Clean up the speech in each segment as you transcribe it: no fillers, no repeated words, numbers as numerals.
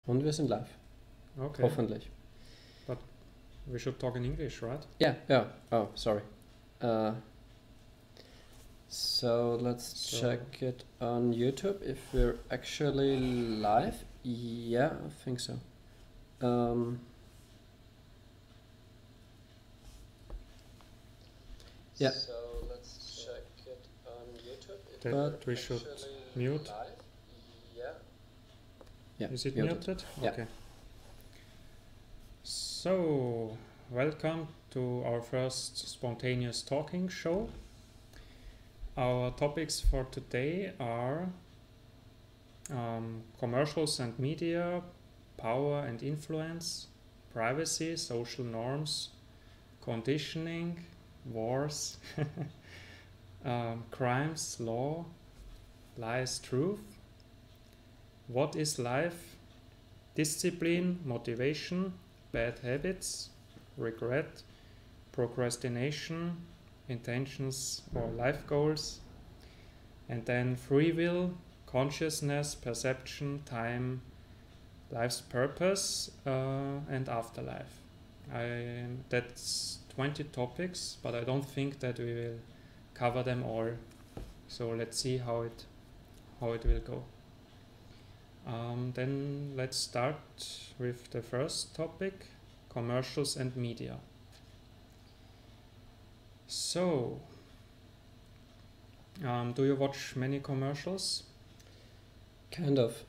Und wir sind live. Okay. Hoffentlich. But we should talk in English, right? Yeah. Oh, sorry. So let's check it on YouTube if we're actually live. Yeah, I think so. Yeah. So let's check it on YouTube. But we should mute. Live. Yeah. Is it muted? Yeah. Okay. So, welcome to our first spontaneous talking show. Our topics for today are commercials and media, power and influence, privacy, social norms, conditioning, wars, crimes, law, lies, truth, what is life, discipline, motivation, bad habits, regret, procrastination, intentions or life goals, and then free will, consciousness, perception, time, life's purpose, and afterlife. That's 20 topics, but I don't think that we will cover them all. So let's see how it will go. Then let's start with the first topic, commercials and media. So, do you watch many commercials? Kind of.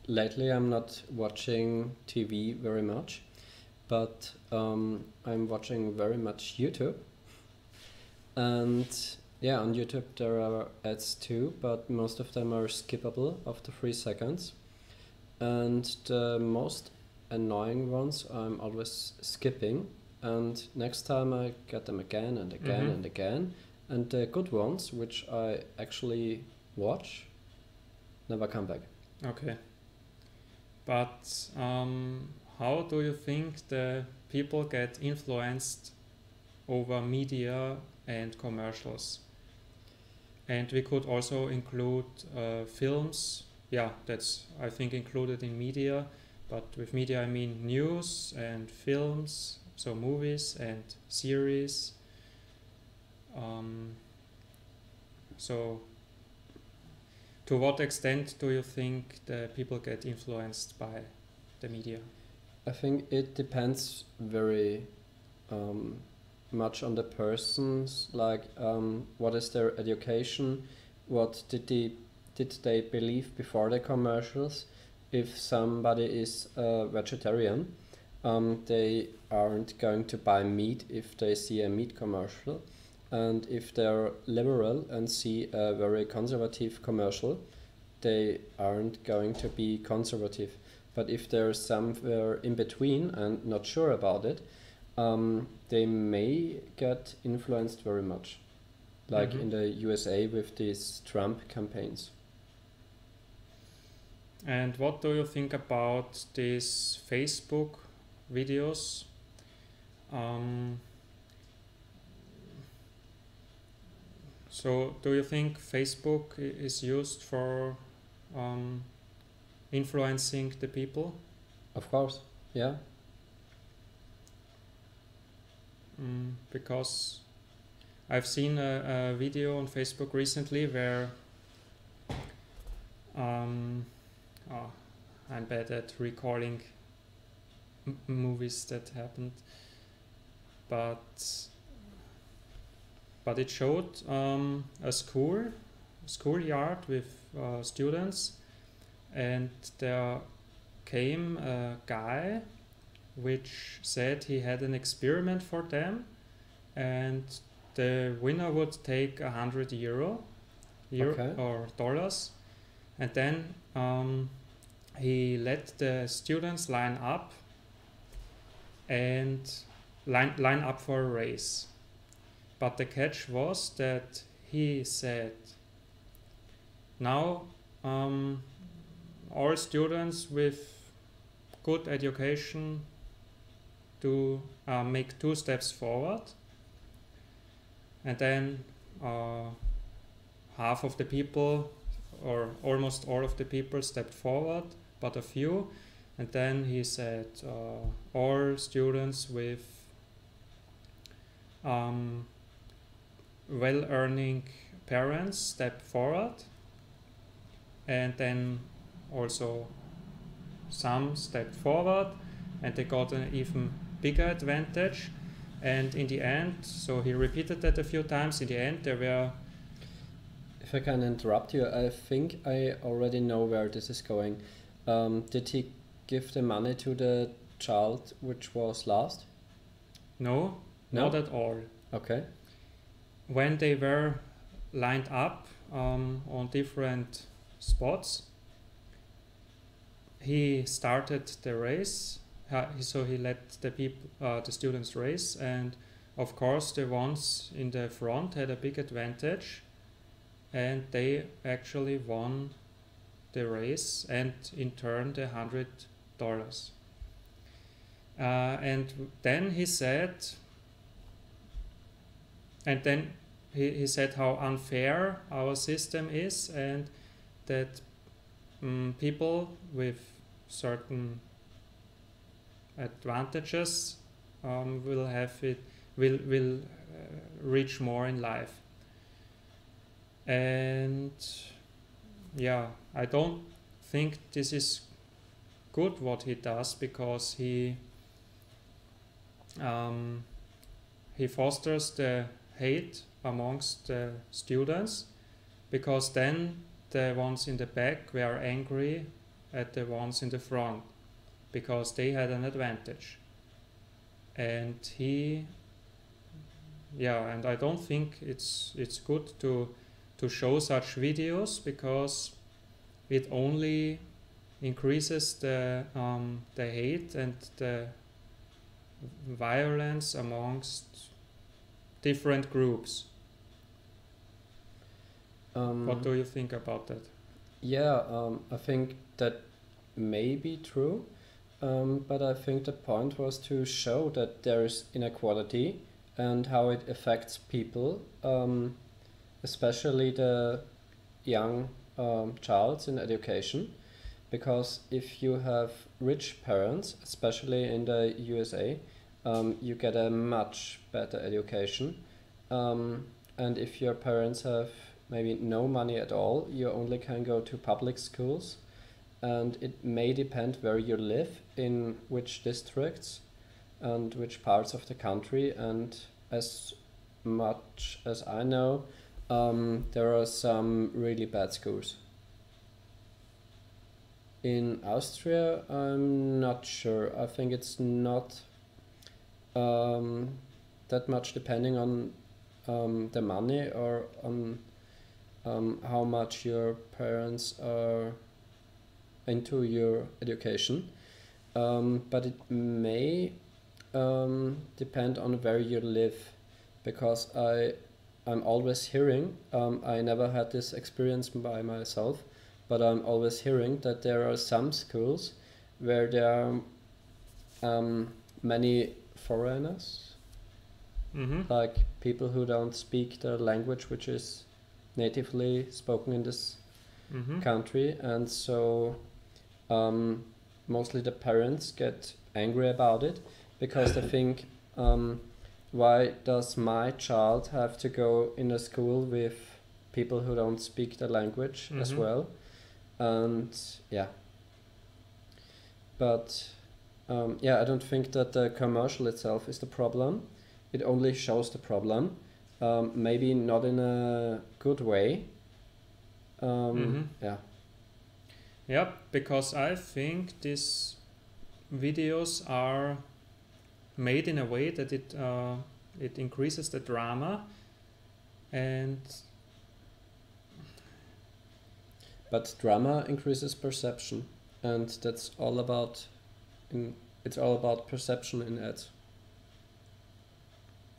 Lately I'm not watching TV very much, but I'm watching very much YouTube. And yeah, on YouTube there are ads too, but most of them are skippable after 3 seconds. And the most annoying ones I'm always skipping, and next time I get them again and again and again. And the good ones, which I actually watch, never come back. Okay. But how do you think the people get influenced over media and commercials? And we could also include films. Yeah, that's, I think, included in media. But with media I mean news and films, so movies and series. So to what extent do you think the people get influenced by the media? I think it depends very much on the persons, like what is their education, what did they believe before the commercials. If somebody is a vegetarian, they aren't going to buy meat if they see a meat commercial. And if they're liberal and see a very conservative commercial, they aren't going to be conservative. But if they're somewhere in between and not sure about it, they may get influenced very much, like in the USA with these Trump campaigns. And what do you think about these Facebook videos? So do you think Facebook is used for influencing the people? Of course, yeah. Because I've seen a video on Facebook recently where I'm bad at recalling movies that happened, but it showed a schoolyard with students, and there came a guy which said he had an experiment for them, and the winner would take €100 Okay. or dollars, and then he let the students line up for a race. But the catch was that he said, now all students with good education to make 2 steps forward, and then half of the people or almost all of the people stepped forward, but a few, And then he said all students with well-earning parents step forward, and then also some stepped forward and they got an even bigger advantage. And in the end, so he repeated that a few times, in the end there were... If I can interrupt you, I think I already know where this is going. Did he give the money to the child which was last? No, not at all. Okay. When they were lined up on different spots, he started the race. So he let the students race, and of course the ones in the front had a big advantage, and they actually won the race and in turn the $100. And then he said, he said how unfair our system is, and that people with certain advantages will reach more in life. And yeah, I don't think this is good what he does, because he fosters the hate amongst the students, because then the ones in the back were angry at the ones in the front because they had an advantage. And and I don't think it's good to show such videos, because it only increases the hate and the violence amongst different groups. What do you think about that? Yeah, I think that may be true, but I think the point was to show that there is inequality and how it affects people, especially the young child in education, because if you have rich parents, especially in the USA, you get a much better education, and if your parents have maybe no money at all, you only can go to public schools, and it may depend where you live, in which districts and which parts of the country, and as much as I know, there are some really bad schools. In Austria, I'm not sure. I think it's not that much depending on the money or on how much your parents are into your education, but it may depend on where you live, because I'm always hearing, I never had this experience by myself, but I'm always hearing that there are some schools where there are many foreigners, like people who don't speak the language which is natively spoken in this country, and so mostly the parents get angry about it, because they think, why does my child have to go in a school with people who don't speak the language as well? And yeah, but I don't think that the commercial itself is the problem. It only shows the problem, maybe not in a good way. Yeah, because I think these videos are made in a way that it increases the drama, but drama increases perception, and that's all about it's all about perception in ads.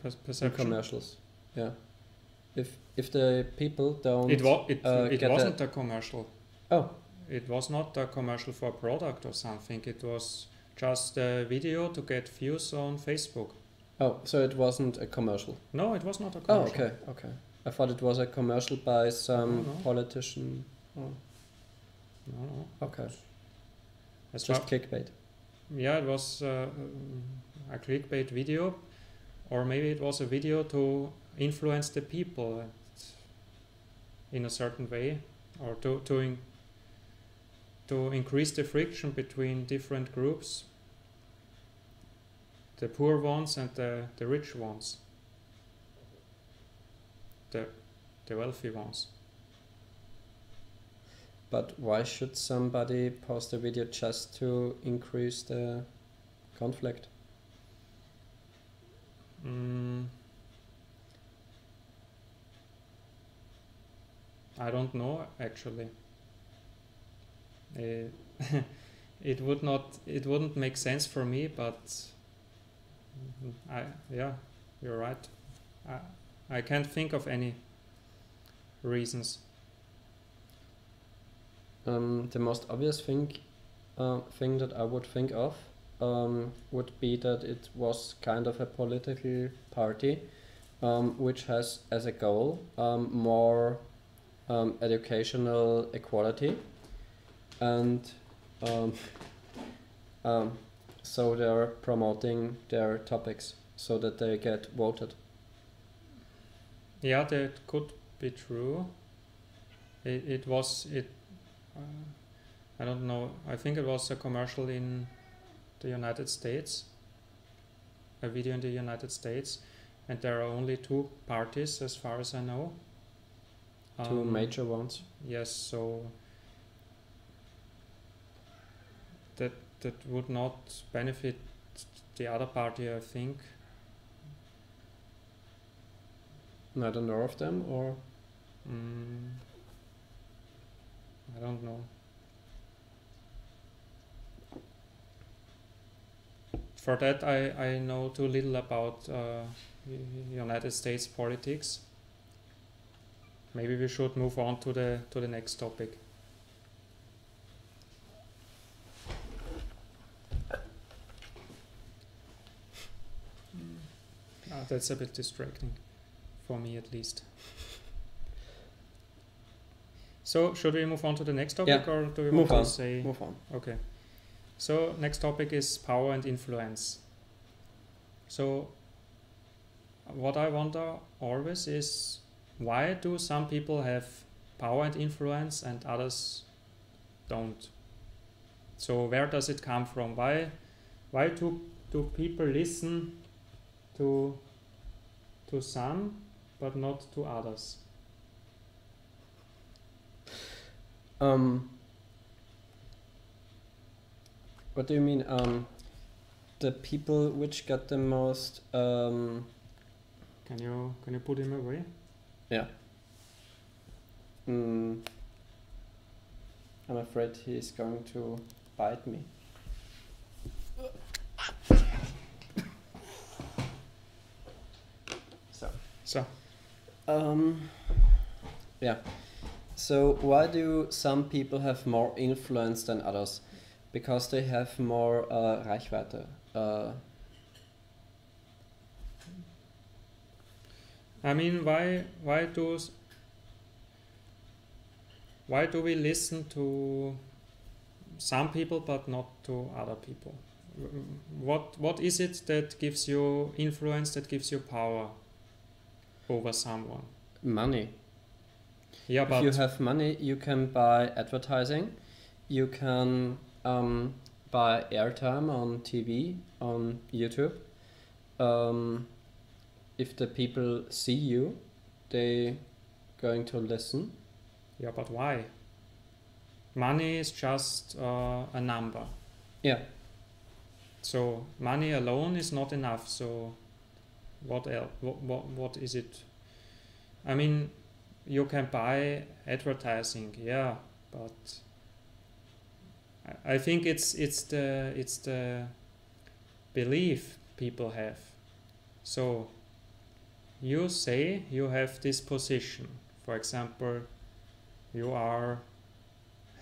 Perception. In commercials. Yeah. If the people don't it wasn't a commercial. Oh. It was not a commercial for a product or something. It was just a video to get views on Facebook. Oh, so it wasn't a commercial? No, it was not a commercial. Oh, okay. I thought it was a commercial by some politician. No. Okay. Just clickbait. Yeah, it was a clickbait video, or maybe it was a video to influence the people in a certain way, or to increase the friction between different groups, the poor ones and the rich ones, the wealthy ones. But why should somebody post a video just to increase the conflict? I don't know actually. It wouldn't make sense for me, but you're right. I can't think of any reasons. The most obvious thing that I would think of would be that it was kind of a political party which has as a goal more educational equality, and so they're promoting their topics so that they get voted. Yeah, that could be true. I don't know. I think it was a commercial in the United States, a video in the United States, and there are only two parties as far as I know. Two major ones. Yes, so that would not benefit the other party, I think. Neither nor of them, or? I don't know. For that, I know too little about United States politics. Maybe we should move on to the next topic. That's a bit distracting, for me at least. So, should we move on to the next topic, Yeah. or do we Move want on. to say? Move on. Okay. So, next topic is power and influence. So, what I wonder always is, why do some people have power and influence and others don't? So, where does it come from? Why do people listen to some but not to others? What do you mean? The people which got the most. Can you put him away? Yeah. I'm afraid he's going to bite me. So. Yeah. So why do some people have more influence than others? Because they have more Reichweite. I mean, why do we listen to some people but not to other people? What is it that gives you influence, that gives you power over someone? Money. Yeah, if but you have money, you can buy advertising. You can buy airtime on TV, on YouTube. If the people see you, they going to listen. Yeah, but why? Money is just a number. Yeah. So money alone is not enough. So what else? What is it? I mean, you can buy advertising, yeah, but I think it's the belief people have. So you say you have this position. For example, you are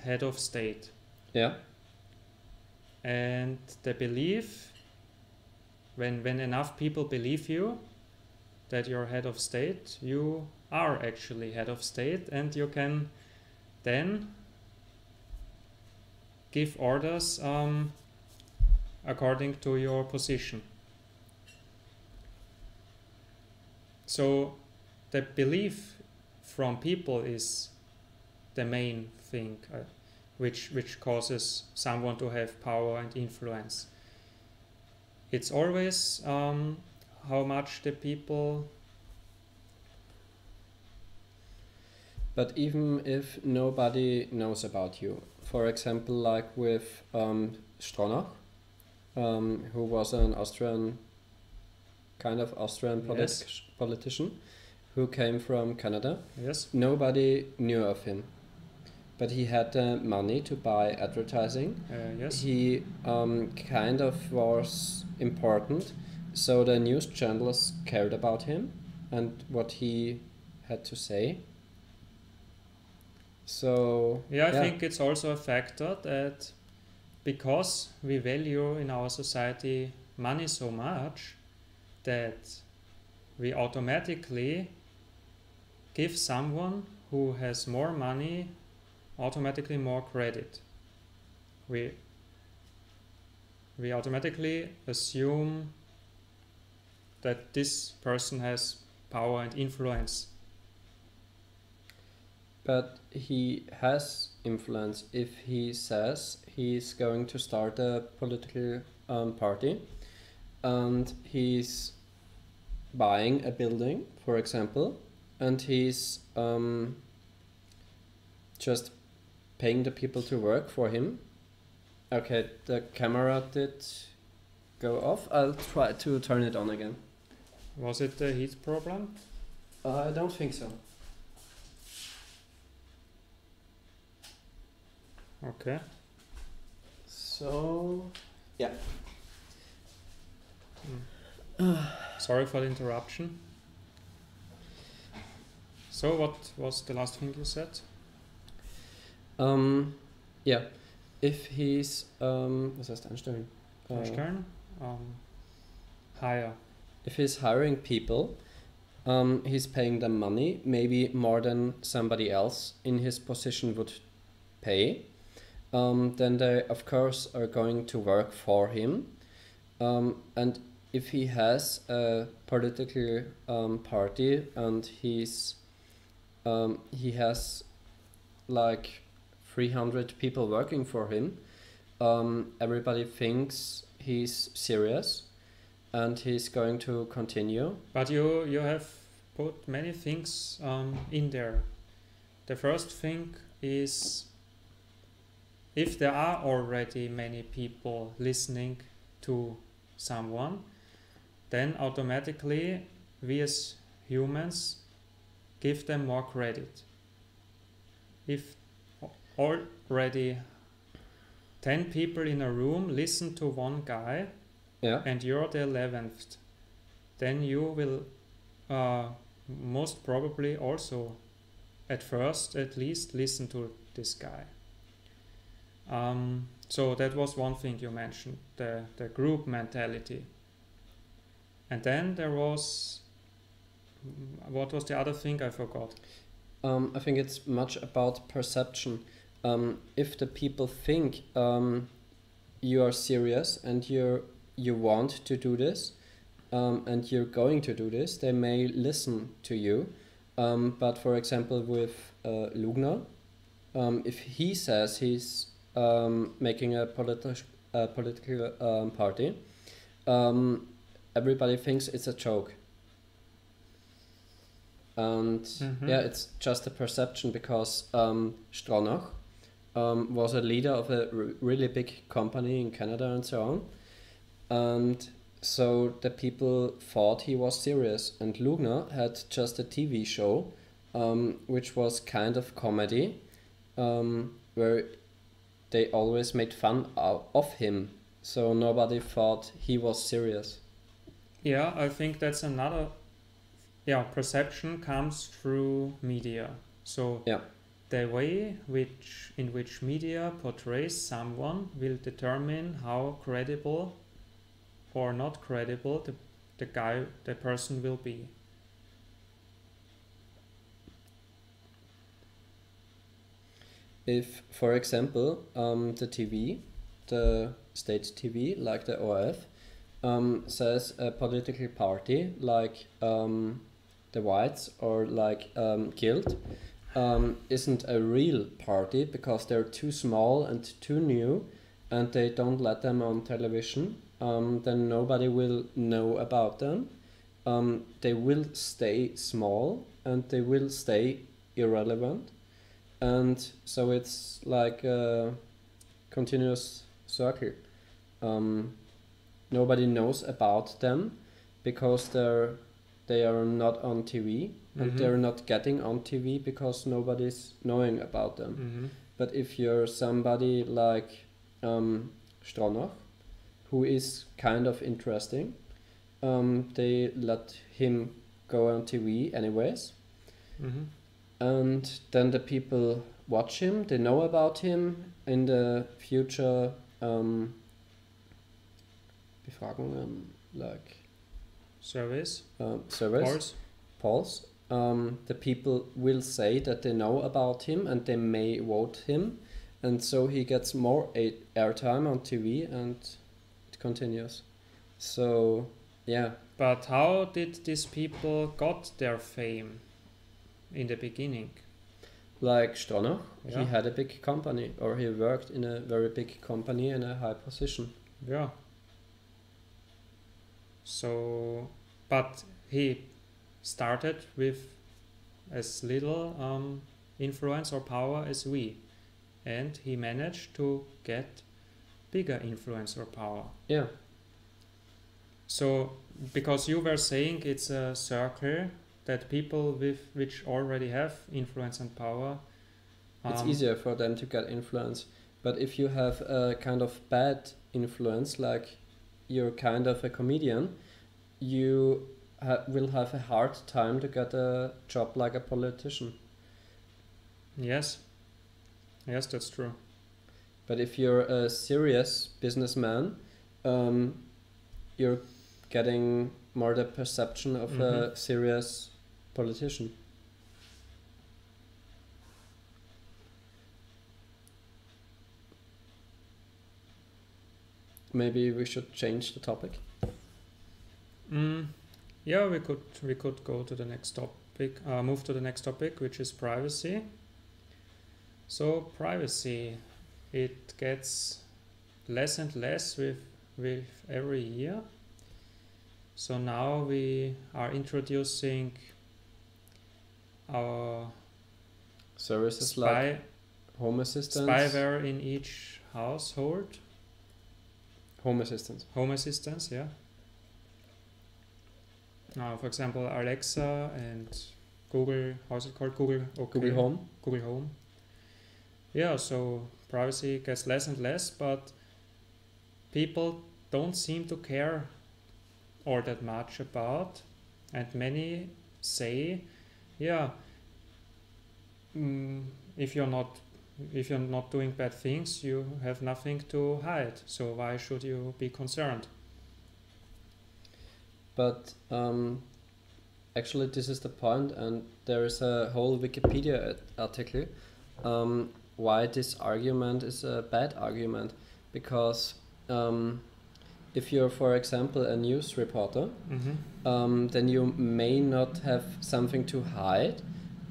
head of state. Yeah. And the belief, when enough people believe you that you're head of state, you are actually head of state, and you can then give orders according to your position. So the belief from people is the main thing which causes someone to have power and influence. It's always how much the people... But even if nobody knows about you, for example, like with Stronach, who was an Austrian, kind of Austrian politician, who came from Canada. Yes. Nobody knew of him, but he had the money to buy advertising. Yes. He kind of was important, so the news channels cared about him and what he had to say. So I think it's also a factor that because we value in our society money so much, that we automatically give someone who has more money automatically more credit. We automatically assume that this person has power and influence. But he has influence if he says he's going to start a political party and he's buying a building, for example, and he's just paying the people to work for him. Okay, the camera did go off. I'll try to turn it on again. Was it a heat problem? I don't think so. Okay. So, yeah. Sorry for the interruption. So what was the last thing you said? Yeah. If he's, was heißt einstellen? Einstellen? Hire. If he's hiring people, he's paying them money, maybe more than somebody else in his position would pay. Then they, of course, are going to work for him. And if he has a political party and he has like 300 people working for him, everybody thinks he's serious and he's going to continue. But you have put many things in there. The first thing is, if there are already many people listening to someone, then automatically we as humans give them more credit. If already 10 people in a room listen to one guy, and you're the 11th, then you will most probably also at first at least listen to this guy. So that was one thing you mentioned, the group mentality. And then there was, what was the other thing? I forgot. I think it's much about perception. If the people think you are serious and you want to do this and you're going to do this, they may listen to you. But for example, with Lugner, if he says he's making a political party, everybody thinks it's a joke. And it's just a perception because Stronach was a leader of a really big company in Canada and so on. And so the people thought he was serious. And Lugner had just a TV show, which was kind of comedy, where they always made fun of him. So nobody thought he was serious. Yeah, I think that's another... perception comes through media. So the way in which media portrays someone will determine how credible or not credible the person will be. if, for example, the TV, the state TV, like the ORF, says a political party like the Whites or like Guild isn't a real party because they're too small and too new and they don't let them on television, then nobody will know about them. They will stay small and they will stay irrelevant. And so it's like a continuous circle. Nobody knows about them because they are not on TV and they're not getting on TV because nobody's knowing about them. But if you're somebody like Stronach, who is kind of interesting, they let him go on TV anyways. And then the people watch him, they know about him. In the future Befragungen, like surveys, polls, the people will say that they know about him and they may vote him, and so he gets more airtime on TV and it continues. So yeah. But how did these people got their fame in the beginning? Like Stronach, he had a big company, or he worked in a very big company in a high position. Yeah. So, but he started with as little influence or power as we, and he managed to get bigger influence or power. Yeah. So, because you were saying it's a circle that people which already have influence and power, it's easier for them to get influence. But if you have a kind of bad influence, like you're kind of a comedian, you will have a hard time to get a job like a politician. Yes, that's true. But if you're a serious businessman, you're getting more the perception of a serious politician. Maybe we should change the topic. Yeah, we could go to the next topic. Move to the next topic, which is privacy. So privacy, it gets less and less with every year. So now we are introducing our services like home assistants, spyware in each household. Home assistants, yeah. For example, Alexa and Google, how's it called? Google Home. Yeah, so privacy gets less and less, but people don't seem to care all that much about, and many say, yeah, if you're not doing bad things, you have nothing to hide, so why should you be concerned? But actually this is the point, and there is a whole Wikipedia article why this argument is a bad argument, because if you're, for example, a news reporter, then you may not have something to hide,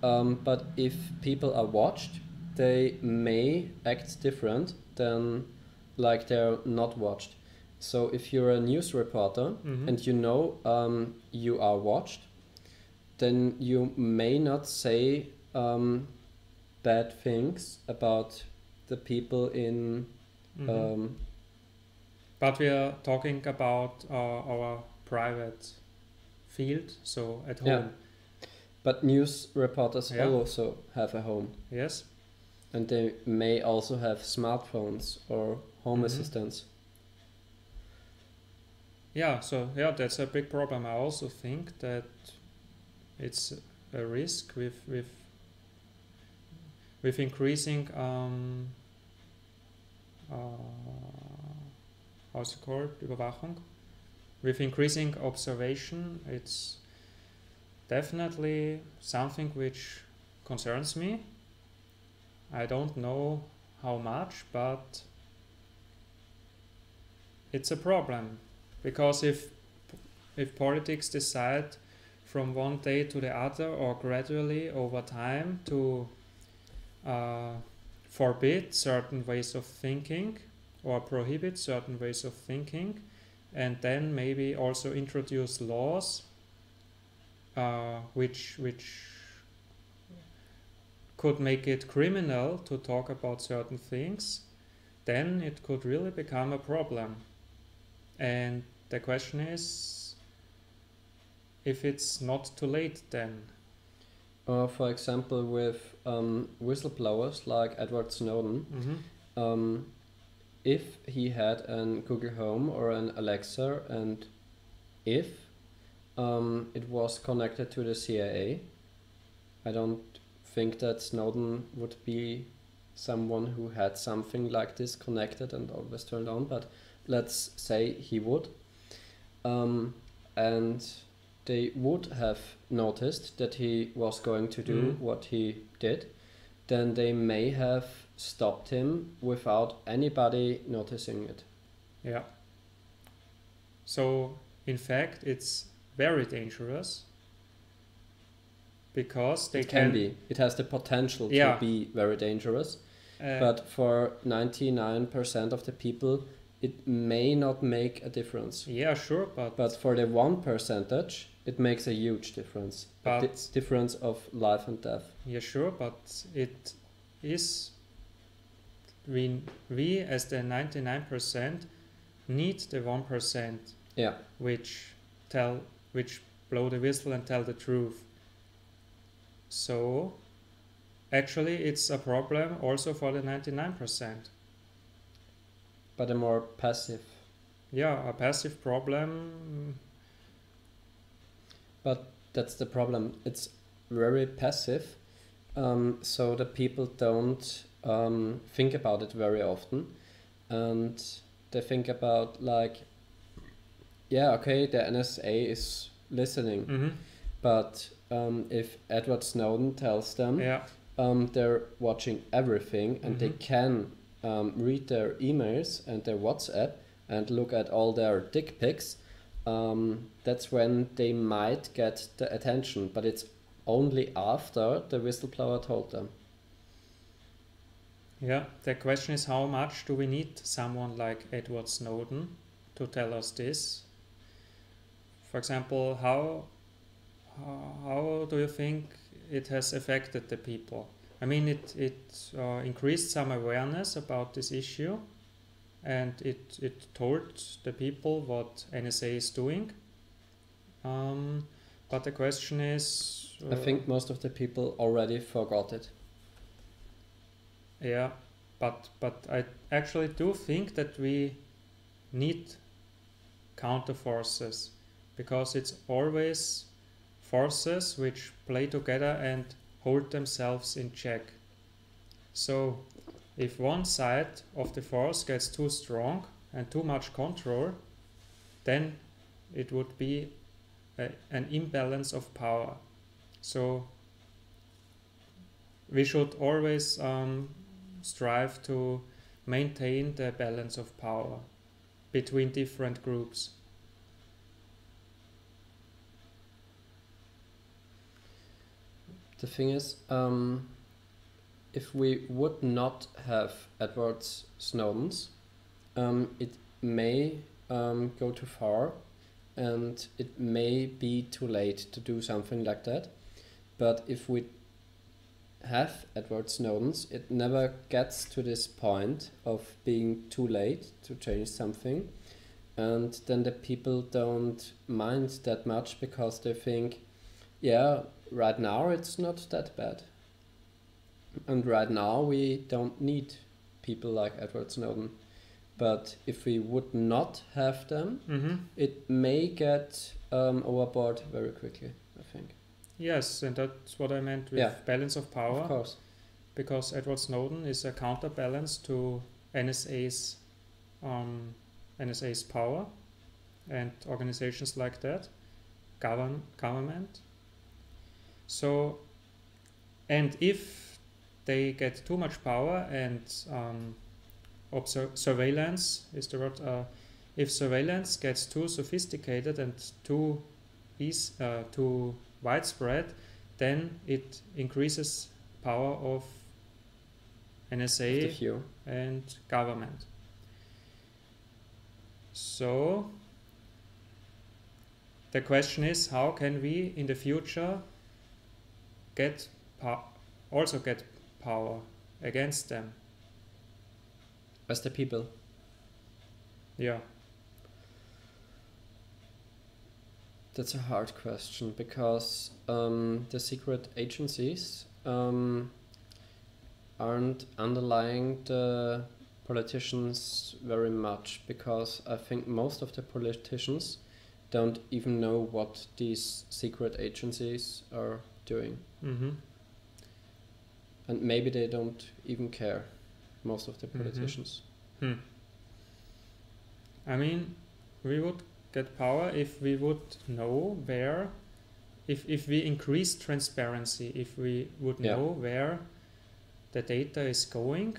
but if people are watched, they may act different than like they're not watched. So if you're a news reporter and you know you are watched, then you may not say bad things about the people in... But we are talking about our private field, so at home. Yeah. But news reporters also have a home. Yes. And they may also have smartphones or home assistants. Yeah, so yeah, that's a big problem. I also think that it's a risk with increasing how's it called? Überwachung. With increasing observation, it's definitely something which concerns me. I don't know how much, but it's a problem, because if politics decide from one day to the other or gradually over time to forbid certain ways of thinking or prohibit certain ways of thinking, and then maybe also introduce laws which could make it criminal to talk about certain things, then it could really become a problem. And the question is if it's not too late then. For example, with whistleblowers like Edward Snowden, if he had an Google Home or an Alexa, and if it was connected to the CIA, I don't think that Snowden would be someone who had something like this connected and always turned on, but let's say he would. And they would have noticed that he was going to do what he did, then they may have stopped him without anybody noticing it. Yeah. So, in fact, it's very dangerous, because they it can be. It has the potential to be very dangerous, but for 99% of the people, it may not make a difference. Yeah, sure, but for the 1%, it makes a huge difference. A difference of life and death. Yeah, sure, but it is. We as the 99% need the 1%. Yeah. Which blow the whistle and tell the truth. So, actually, it's a problem also for the 99%. But a more passive. Yeah, a passive problem. But that's the problem. It's very passive, so the people don't think about it very often, and they think about like, yeah, okay, the NSA is listening, but if Edward Snowden tells them they're watching everything and they can read their emails and their WhatsApp and look at all their dick pics, that's when they might get the attention, but it's only after the whistleblower told them. Yeah, the question is, how much do we need someone like Edward Snowden to tell us this? For example, how do you think it has affected the people? I mean, it increased some awareness about this issue, and it told the people what NSA is doing. But the question is... I think most of the people already forgot it. Yeah, but I actually do think that we need counter forces, because it's always forces which play together and hold themselves in check. So if one side of the force gets too strong and too much control, then it would be an imbalance of power. So we should always strive to maintain the balance of power between different groups. The thing is, if we would not have Edward Snowden's, it may go too far, and it may be too late to do something like that. But if we have Edward Snowden's, it never gets to this point of being too late to change something, and then the people don't mind that much because they think, yeah, right now it's not that bad, and right now we don't need people like Edward Snowden. But if we would not have them, it may get overboard very quickly, I think. Yes, and that's what I meant with balance of power. Of course. Because Edward Snowden is a counterbalance to NSA's power and organizations like that, government. So, and if they get too much power and surveillance is the word. If surveillance gets too sophisticated and too widespread, then it increases power of NSA and government. So the question is, how can we in the future also get power against them? As the people. Yeah. That's a hard question because the secret agencies aren't underlying the politicians very much, because I think most of the politicians don't even know what these secret agencies are doing. Mm-hmm. And maybe they don't even care, most of the politicians. Mm-hmm. I mean, we would get power if we would know where, if we increase transparency, if we would know where the data is going,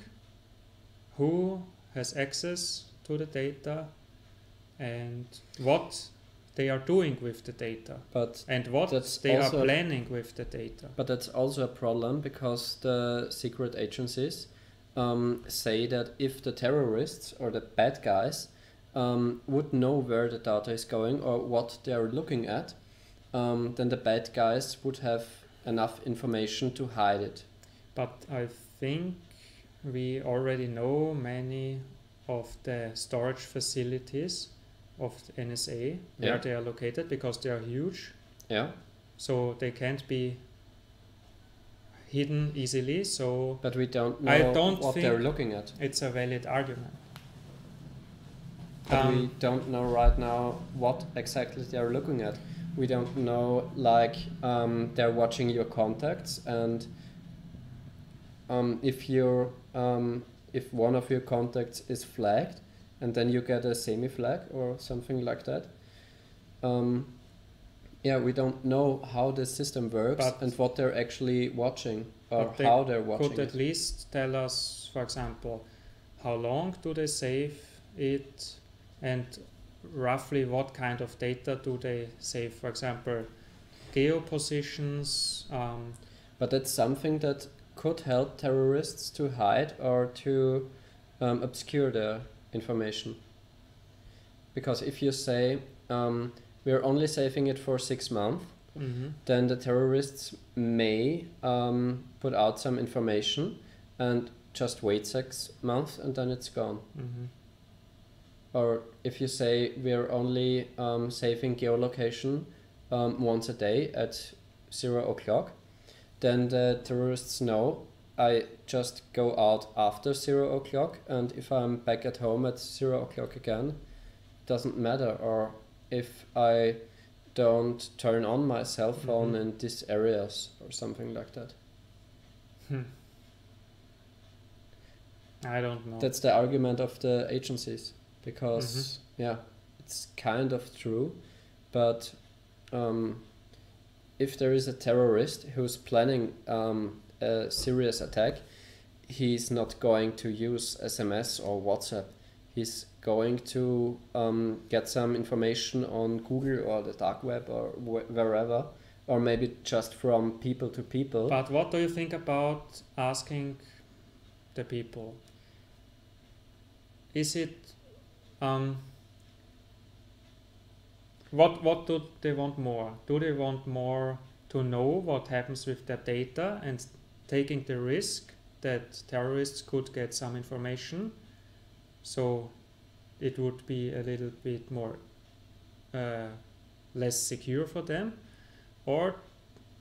who has access to the data, and what they are doing with the data, and what they are planning with the data. But that's also a problem, because the secret agencies say that if the terrorists or the bad guys would know where the data is going or what they are looking at, then the bad guys would have enough information to hide it. But I think we already know many of the storage facilities of the NSA, where they are located, because they are huge. Yeah. So they can't be hidden easily. So but we don't know what they're looking at. It's a valid argument. But we don't know right now what exactly they're looking at. We don't know, like, they're watching your contacts, and if one of your contacts is flagged, and then you get a semi-flag or something like that. We don't know how the system works and what they're actually watching, or how they're watching it. Could at least tell us, for example, how long do they save it, and roughly what kind of data do they save? For example, geopositions. But that's something that could help terrorists to hide or to obscure their information. Because if you say we're only saving it for 6 months, then the terrorists may put out some information and just wait 6 months and then it's gone. Or if you say we're only saving geolocation once a day at 0 o'clock, then the terrorists know I just go out after 0 o'clock, and if I'm back at home at 0 o'clock again, doesn't matter. Or if I don't turn on my cell phone in these areas or something like that. I don't know. That's the argument of the agencies, because it's kind of true, but if there is a terrorist who's planning a serious attack, he's not going to use SMS or WhatsApp. He's going to get some information on Google or the dark web or wherever, or maybe just from people to people. But what do you think about asking the people? Is it what do they want more? Do they want more to know what happens with their data and taking the risk that terrorists could get some information, so it would be a little bit more less secure for them? Or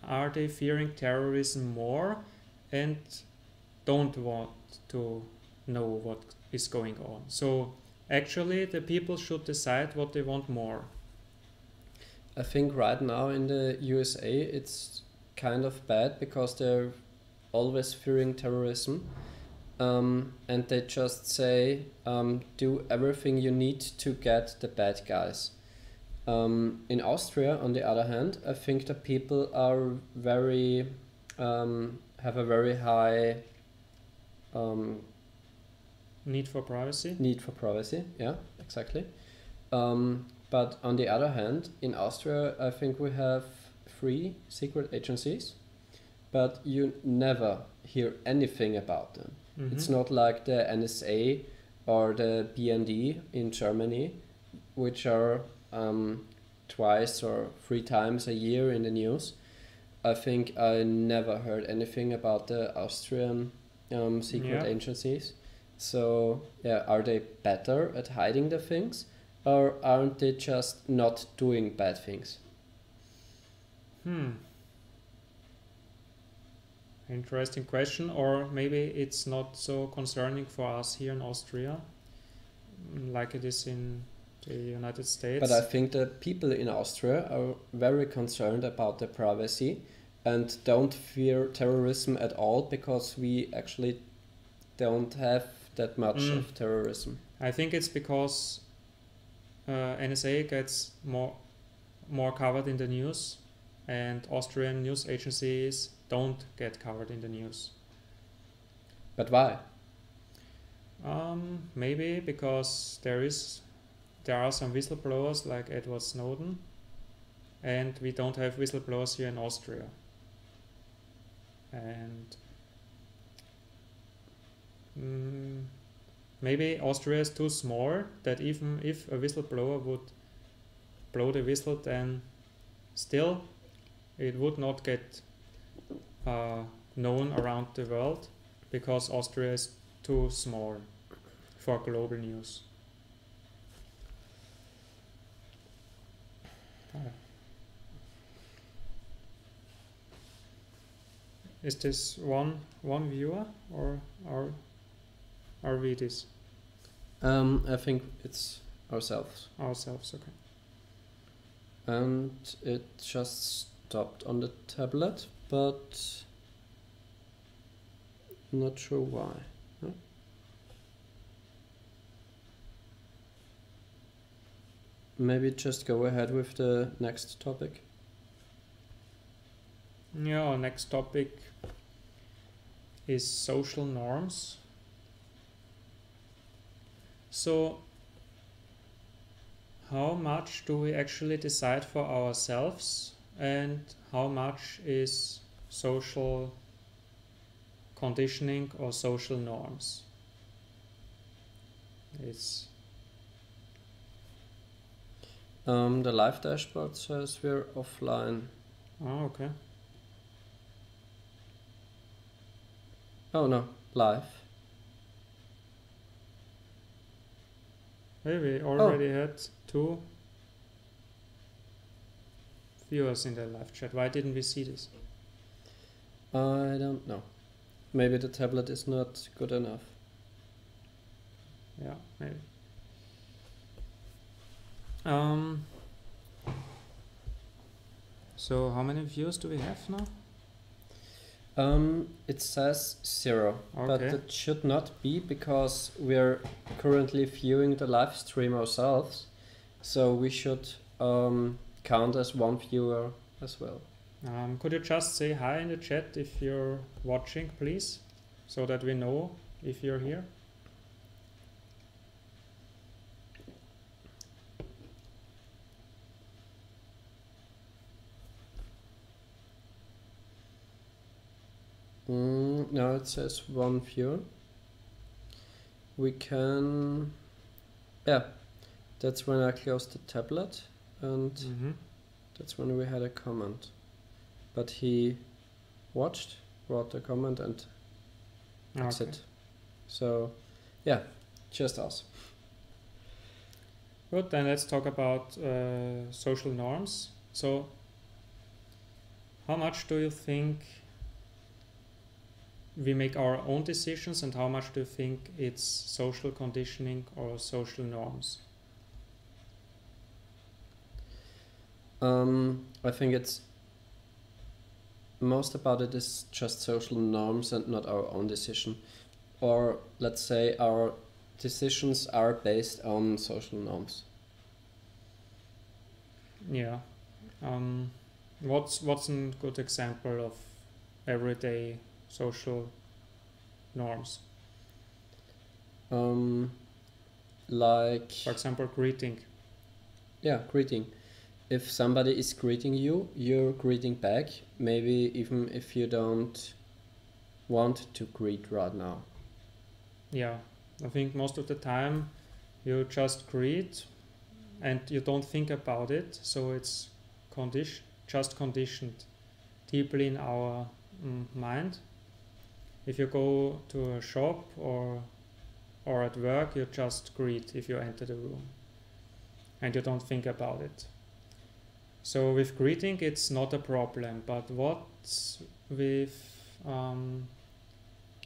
are they fearing terrorism more and don't want to know what is going on? So actually the people should decide what they want more. I think right now in the USA it's kind of bad, because they're always fearing terrorism, and they just say do everything you need to get the bad guys. In Austria, on the other hand, I think the people are very have a very high need for privacy. Need for privacy, yeah, exactly. But on the other hand, in Austria, I think we have 3 secret agencies, but you never hear anything about them. It's not like the NSA or the BND in Germany, which are twice or 3 times a year in the news. I think I never heard anything about the Austrian secret agencies. So, yeah, are they better at hiding the things, or aren't they just not doing bad things? Interesting question. Or maybe it's not so concerning for us here in Austria, like it is in the United States. But I think the people in Austria are very concerned about their privacy and don't fear terrorism at all, because we actually don't have that much of terrorism. I think it's because NSA gets more covered in the news, and Austrian news agencies don't get covered in the news. But why? Maybe because there are some whistleblowers like Edward Snowden, and we don't have whistleblowers here in Austria. And maybe Austria is too small that even if a whistleblower would blow the whistle, then still it would not get known around the world, because Austria is too small for global news. Is this one viewer, or are we this? I think it's ourselves. Ourselves, okay. And it just stopped on the tablet, but not sure why. Huh? Maybe just go ahead with the next topic. Yeah, our next topic is social norms. So, how much do we actually decide for ourselves, and how much is social conditioning or social norms? It's the live dashboard says we're offline. oh, okay. Oh no, live. Hey, we already had 2 viewers in the live chat. Why didn't we see this? I don't know. Maybe the tablet is not good enough. Yeah, maybe. So how many views do we have now? It says 0, Okay. but it should not be, because we're currently viewing the live stream ourselves, so we should count as 1 viewer as well. Could you just say hi in the chat if you're watching, please, so that we know if you're here? Now it says 1 viewer. We can... Yeah, that's when I closed the tablet, and that's when we had a comment. But he watched, wrote the comment, and exit. Okay. So, yeah, just us. Good, then let's talk about social norms. So, how much do you think we make our own decisions, and how much do you think it's social conditioning or social norms? I think it's most about it is just social norms and not our own decision. Or let's say our decisions are based on social norms. Yeah. What's a good example of everyday social norms? Like, For example, greeting. yeah, greeting. If somebody is greeting you, you're greeting back, maybe even if you don't want to greet right now. Yeah, I think most of the time you just greet and you don't think about it, so it's just conditioned deeply in our mind. If you go to a shop or at work, you just greet if you enter the room and you don't think about it. So with greeting, it's not a problem. But what's with So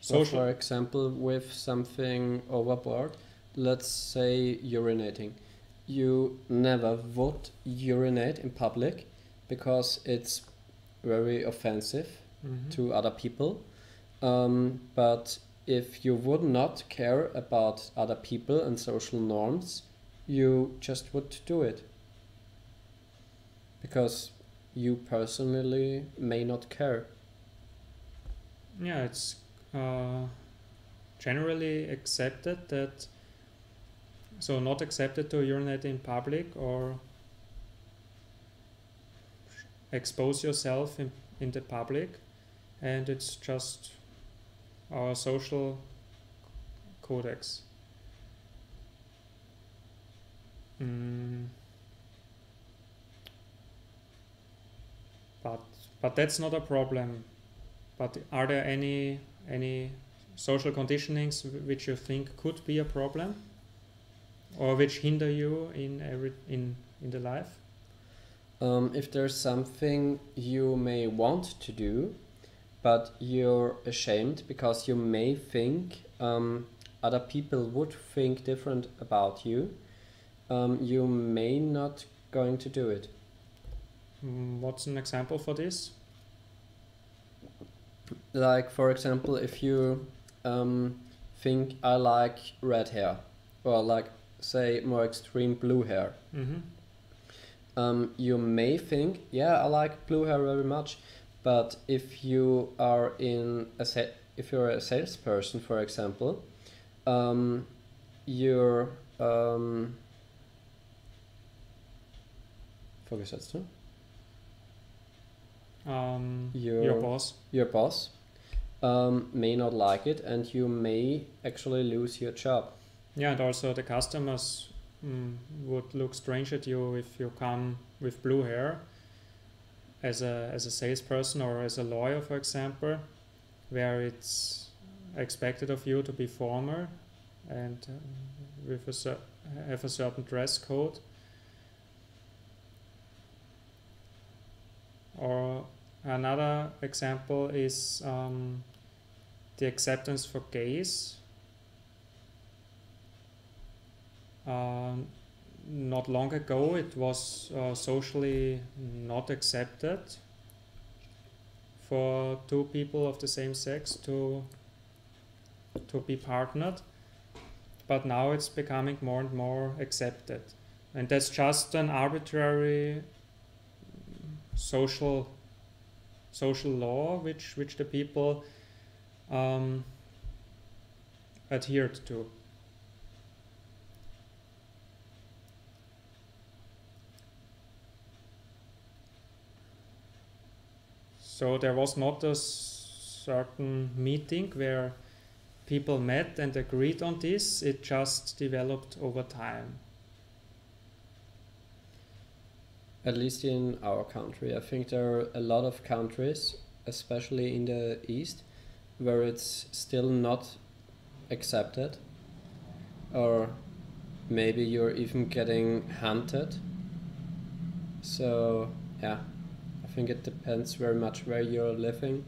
social? for example, with something overboard, let's say urinating. You never would urinate in public because it's very offensive to other people. But if you would not care about other people and social norms, you just would do it. Because you personally may not care. Yeah, it's generally accepted that, so not accepted to urinate in public or expose yourself in the public, and it's just our social codex. But that's not a problem. But are there any social conditionings which you think could be a problem, or which hinder you in the life? If there's something you may want to do, but you're ashamed because you may think other people would think different about you, you may not going to do it. What's an example for this? Like, for example, if you think I like red hair, or like, say, more extreme blue hair, you may think, yeah, I like blue hair very much, but if you are if you're a salesperson, for example, you're vorgesetzt, huh? Your boss. Your boss may not like it, and you may actually lose your job. Yeah, and also the customers would look strange at you if you come with blue hair as a salesperson or as a lawyer, for example, where it's expected of you to be formal and have a certain dress code. Or another example is the acceptance for gays. Not long ago, it was socially not accepted for two people of the same sex to be partnered, but now it's becoming more and more accepted, and that's just an arbitrary social law which the people adhered to. So there was not a certain meeting where people met and agreed on this, it just developed over time. At least in our country. I think there are a lot of countries, especially in the East, where it's still not accepted, or maybe you're even getting hunted. So yeah, I think it depends very much where you're living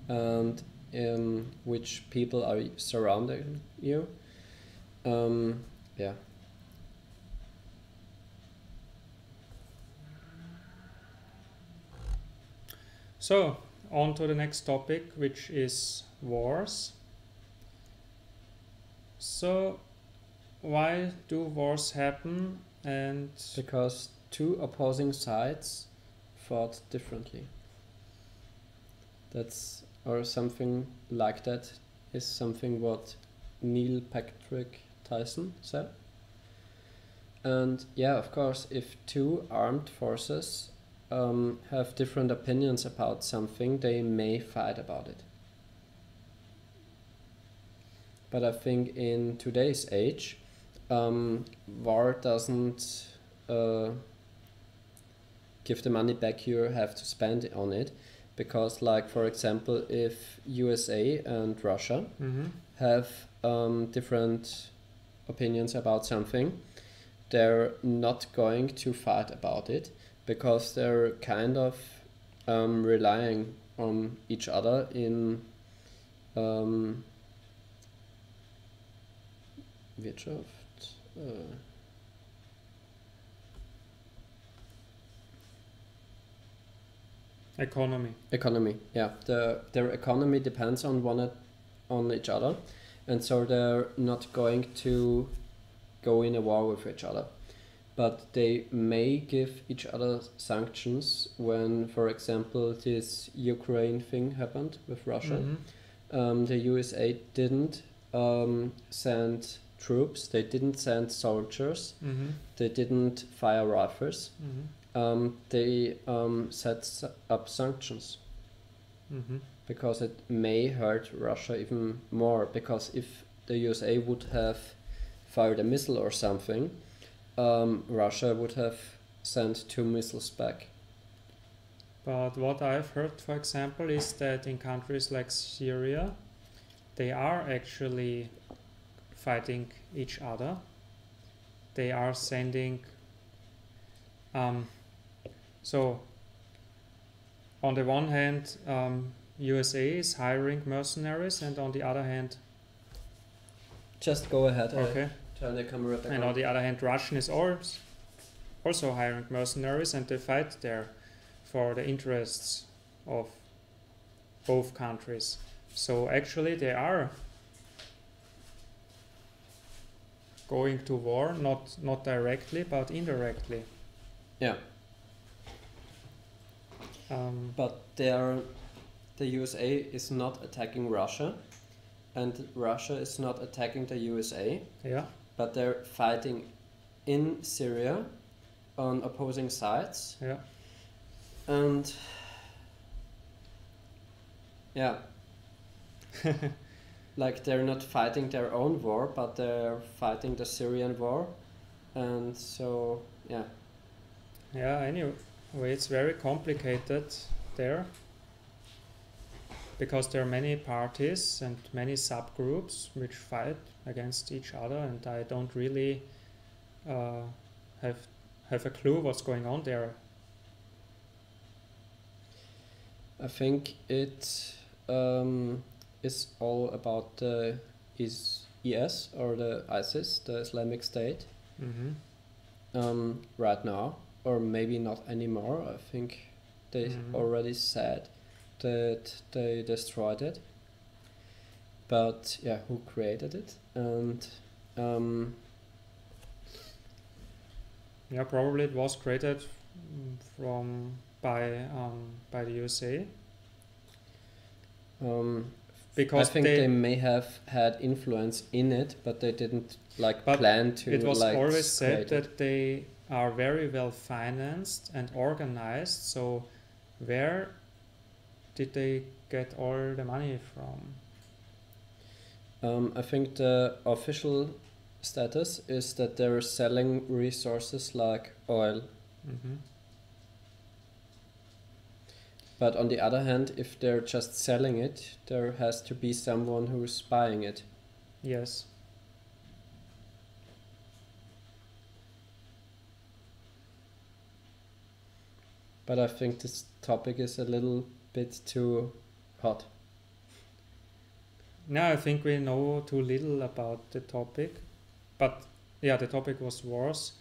and in which people are surrounding you. Yeah. So, on to the next topic, which is wars. So, why do wars happen? And because two opposing sides fought differently. Or something like that is something what Neil Patrick Tyson said. And yeah, of course, if two armed forces have different opinions about something, they may fight about it. But I think in today's age, war doesn't give the money back you have to spend on it, because, like, for example, if USA and Russia have different opinions about something, they're not going to fight about it, because they're kind of relying on each other in Wirtschaft. Economy, yeah. Their economy depends on each other, and so they're not going to go in a war with each other. But they may give each other sanctions when, for example, this Ukraine thing happened with Russia. The USA didn't send troops, they didn't send soldiers, they didn't fire rifles. They set up sanctions because it may hurt Russia even more, because if the USA would have fired a missile or something, Russia would have sent 2 missiles back. But what I've heard, for example, is that in countries like Syria, they are actually fighting each other. They are sending so on the one hand, USA is hiring mercenaries, and on the other hand, just go ahead. Okay. Turn the camera back and on the other hand, Russian is also hiring mercenaries, and they fight there for the interests of both countries. So actually, they are going to war, not directly, but indirectly. Yeah. But the USA is not attacking Russia, and Russia is not attacking the USA. Yeah. But they're fighting in Syria on opposing sides. Yeah. And yeah. Like, they're not fighting their own war, but they're fighting the Syrian war. And so, yeah. Yeah, anyway, it's very complicated there, because there are many parties and many subgroups which fight against each other, and I don't really have a clue what's going on there. I think it is all about the IS, or the ISIS, the Islamic State, right now, or maybe not anymore. I think they already said that they destroyed it. But yeah, who created it? And yeah, probably it was created by the USA. Because I think they may have had influence in it, but they didn't plan to. It was always said that they are very well financed and organized. So where did they get all the money from? I think the official status is that they're selling resources like oil. But on the other hand, if they're just selling it, there has to be someone who's buying it. Yes. But I think this topic is a little bit too hot. No, I think we know too little about the topic. But yeah, the topic was wars.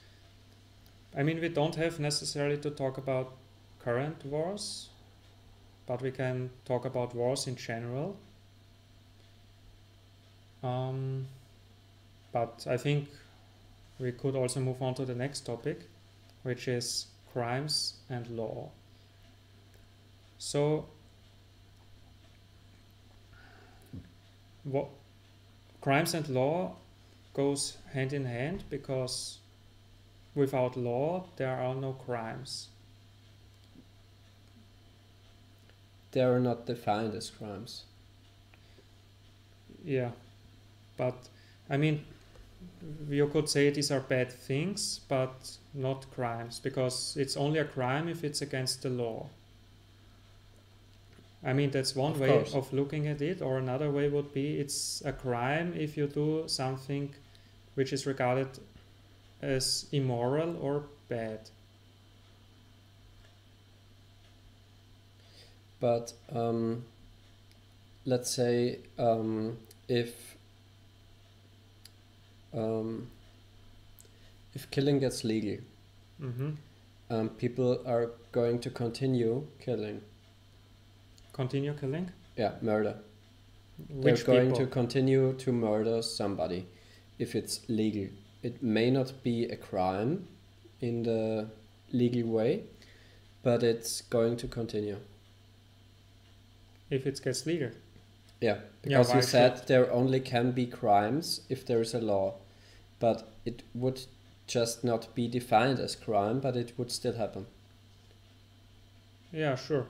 I mean, we don't have necessarily to talk about current wars, but we can talk about wars in general. But I think we could also move on to the next topic, which is crimes and law. So, crimes and law goes hand in hand, because without law there are no crimes. They are not defined as crimes. Yeah, but I mean, you could say these are bad things, but not crimes, because it's only a crime if it's against the law. I mean, that's one way of looking at it, or another way would be it's a crime if you do something which is regarded as immoral or bad. But let's say if killing gets legal, people are going to continue killing. Continue killing? Yeah, murder. Which They're going people? to continue to murder somebody if it's legal. It may not be a crime in the legal way, but it's going to continue. If it gets legal? Yeah, because why you said should- there only can be crimes if there is a law, but it would just not be defined as crime, but it would still happen. Yeah, sure.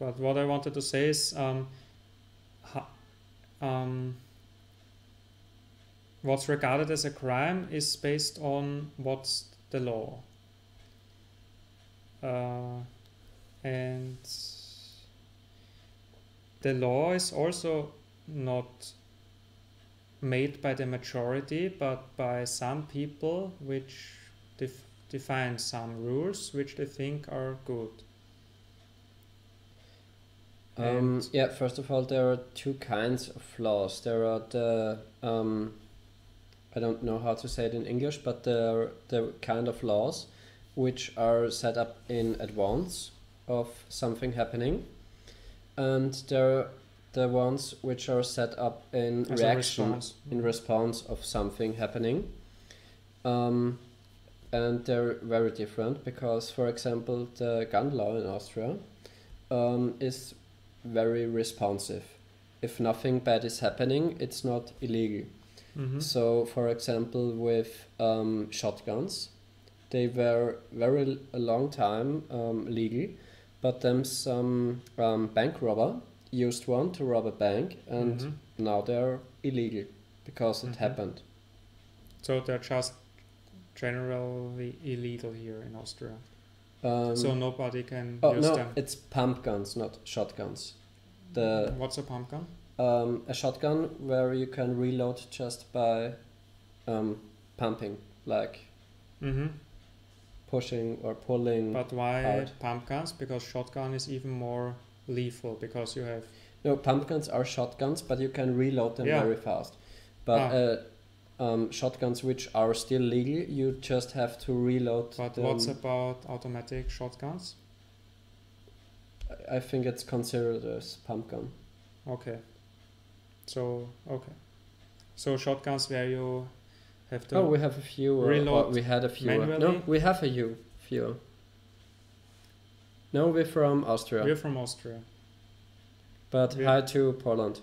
But what I wanted to say is, what's regarded as a crime is based on what's the law. And the law is also not made by the majority, but by some people which define some rules which they think are good. Yeah, first of all, there are two kinds of laws. There are the, I don't know how to say it in English, but there are the kind of laws which are set up in advance of something happening. And there are the ones which are set up in reaction, in response of something happening. And they're very different because, for example, the gun law in Austria is very responsive. If nothing bad is happening, it's not illegal. So, for example, with shotguns, they were a long time legal, but then some bank robber used one to rob a bank, and now they're illegal because it happened. So they're just generally illegal here in Austria. So nobody can use them. It's pump guns, not shotguns. What's a pump gun? A shotgun where you can reload just by pumping, like pushing or pulling. But why hard. pump guns? Because shotgun is even more lethal, because you have... No, pump guns are shotguns, but you can reload them very fast. But shotguns which are still legal, you just have to reload But them. what's about automatic shotguns? I think it's considered as pump gun. Okay. So shotguns where you have to... Oh, we have a few. Reload we had a few. manually? No, we have a few. No, we're from Austria. We're from Austria. But hi to Poland.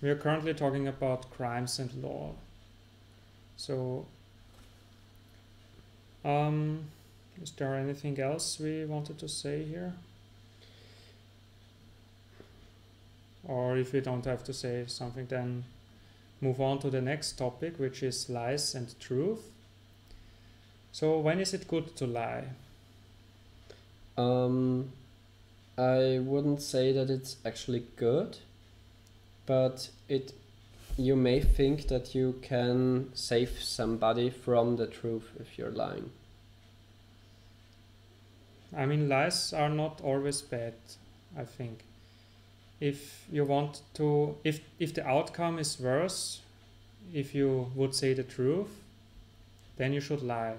We are currently talking about crimes and law. So, is there anything else we wanted to say here? Or if we don't have to say something, then move on to the next topic, which is lies and truth. So, when is it good to lie? I wouldn't say that it's actually good, but you may think that you can save somebody from the truth if you're lying. I mean, lies are not always bad, I think. If you want to, if the outcome is worse, if you would say the truth, then you should lie.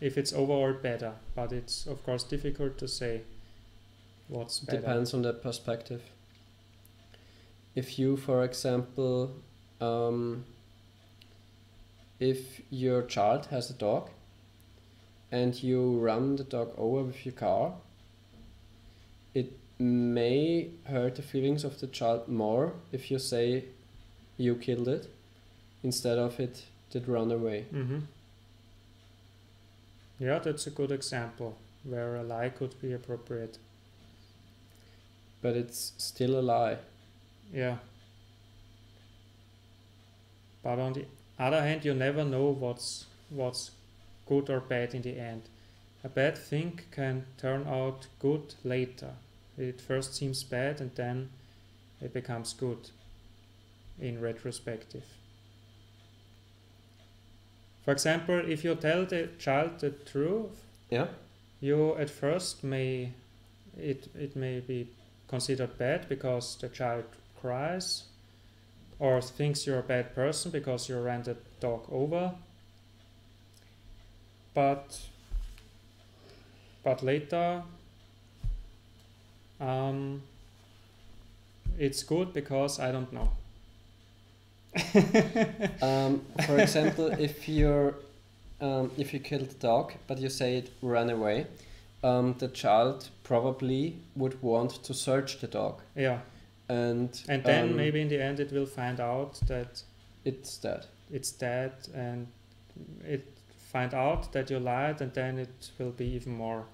If it's overall better, but it's of course difficult to say what's better. Depends on the perspective. If you, for example, if your child has a dog and you run the dog over with your car, it may hurt the feelings of the child more if you say you killed it instead of it did run away. Mm-hmm. Yeah, that's a good example where a lie could be appropriate. But it's still a lie. Yeah. But on the other hand, you never know what's good or bad in the end. A bad thing can turn out good later. It first seems bad and then it becomes good in retrospective. For example, if you tell the child the truth, Yeah. you at first may be considered bad because the child cries or thinks you're a bad person because you ran the dog over. But later it's good because I don't know. For example, if you killed the dog but you say it ran away, the child probably would want to search the dog. Yeah. And then maybe in the end it will find out that it's dead. It's dead, and it find out that you lied, and then it will be even more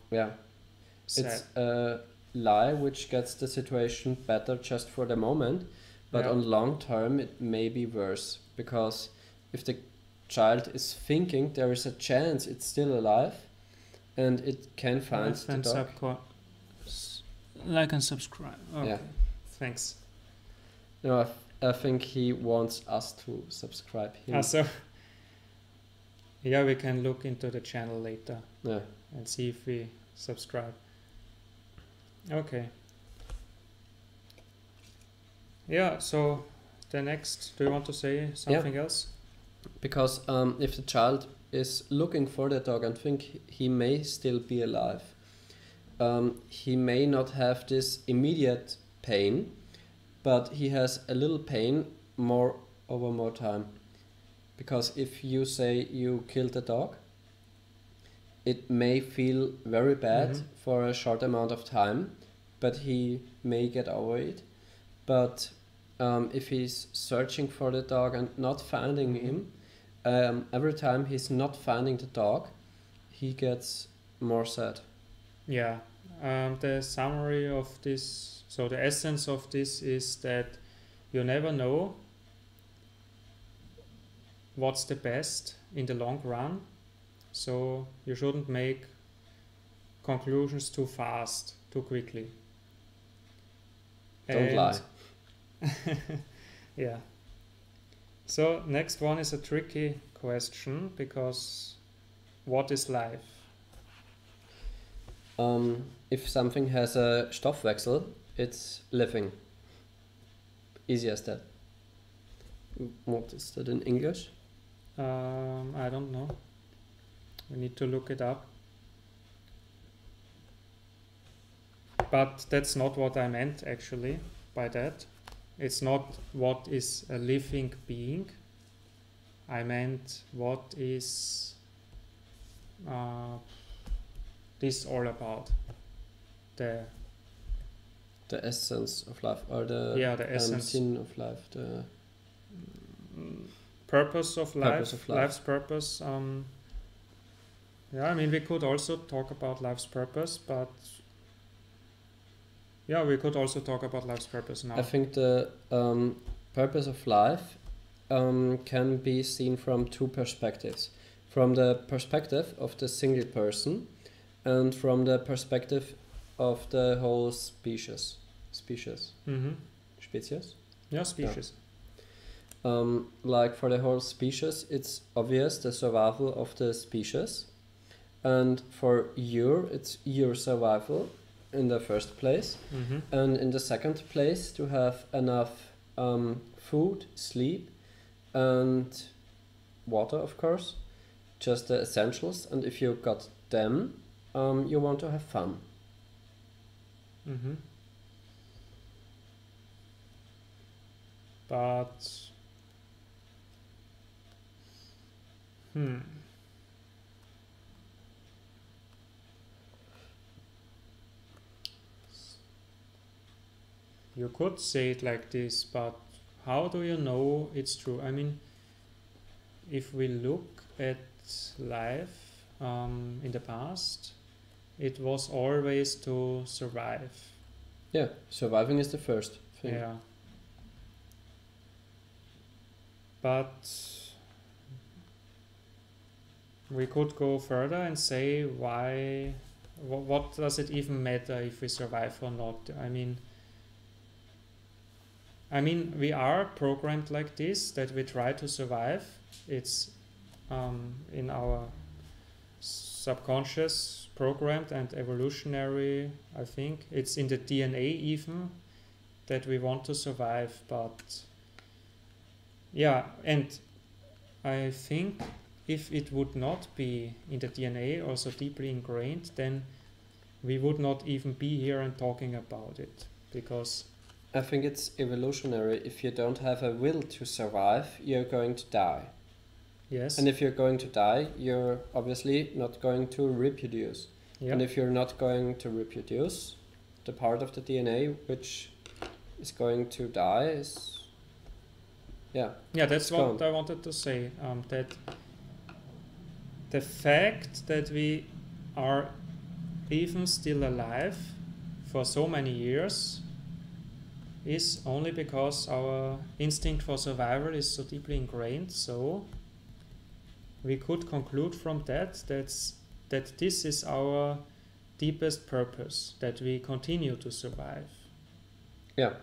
sad. It's a lie which gets the situation better just for the moment, but on long term it may be worse, because if the child is thinking there is a chance it's still alive and it can find the dog. Like and subscribe. Okay. Yeah. Thanks. No, I think he wants us to subscribe him. So yeah, we can look into the channel later. Yeah. And see if we subscribe. Okay. Yeah, so the next, do you want to say something else? Because if the child is looking for the dog and think he may still be alive, he may not have this immediate pain, but he has a little pain over more time. Because if you say you killed the dog, it may feel very bad for a short amount of time, but he may get over it. But if he's searching for the dog and not finding him, every time he's not finding the dog, he gets more sad. Yeah. The summary of this, so the essence of this is that you never know what's the best in the long run. So you shouldn't make conclusions too fast, too quickly. Don't lie. Yeah. So next one is a tricky question, because what is life? If something has a Stoffwechsel, it's living. Easy as that. What is that in English? I don't know. We need to look it up. But that's not what I meant actually by that. It's not what is a living being. I meant what is this all about? The essence of life, or the essence. sin of life, the purpose of life, life's purpose. Yeah, I mean, we could also talk about life's purpose, but yeah, we could also talk about life's purpose now. I think the purpose of life can be seen from two perspectives. From the perspective of the single person and from the perspective of the whole species. Species? Yeah, species. Like for the whole species, it's obvious the survival of the species. And for it's your survival in the first place. And in the second place, to have enough food, sleep, and water, of course. Just the essentials. And if you got them, you want to have fun. But you could say it like this, but how do you know it's true? I mean, if we look at life in the past, it was always to survive. Yeah, surviving is the first thing. Yeah. But we could go further and say why, what does it even matter if we survive or not? I mean, we are programmed like this, that we try to survive. It's in our subconscious programmed and evolutionary, I think. It's in the DNA even, that we want to survive. But yeah, and I think if it would not be in the DNA or so deeply ingrained, then we would not even be here and talking about it, because I think it's evolutionary. If you don't have a will to survive, you're going to die. yes. And if you're going to die, you're obviously not going to reproduce. Yeah. And if you're not going to reproduce, the part of the DNA which is going to die is, yeah. Yeah, that's It's what gone. I wanted to say. That the fact that we are even still alive for so many years is only because our instinct for survival is so deeply ingrained. So we could conclude from that that this is our deepest purpose, that we continue to survive. Yeah.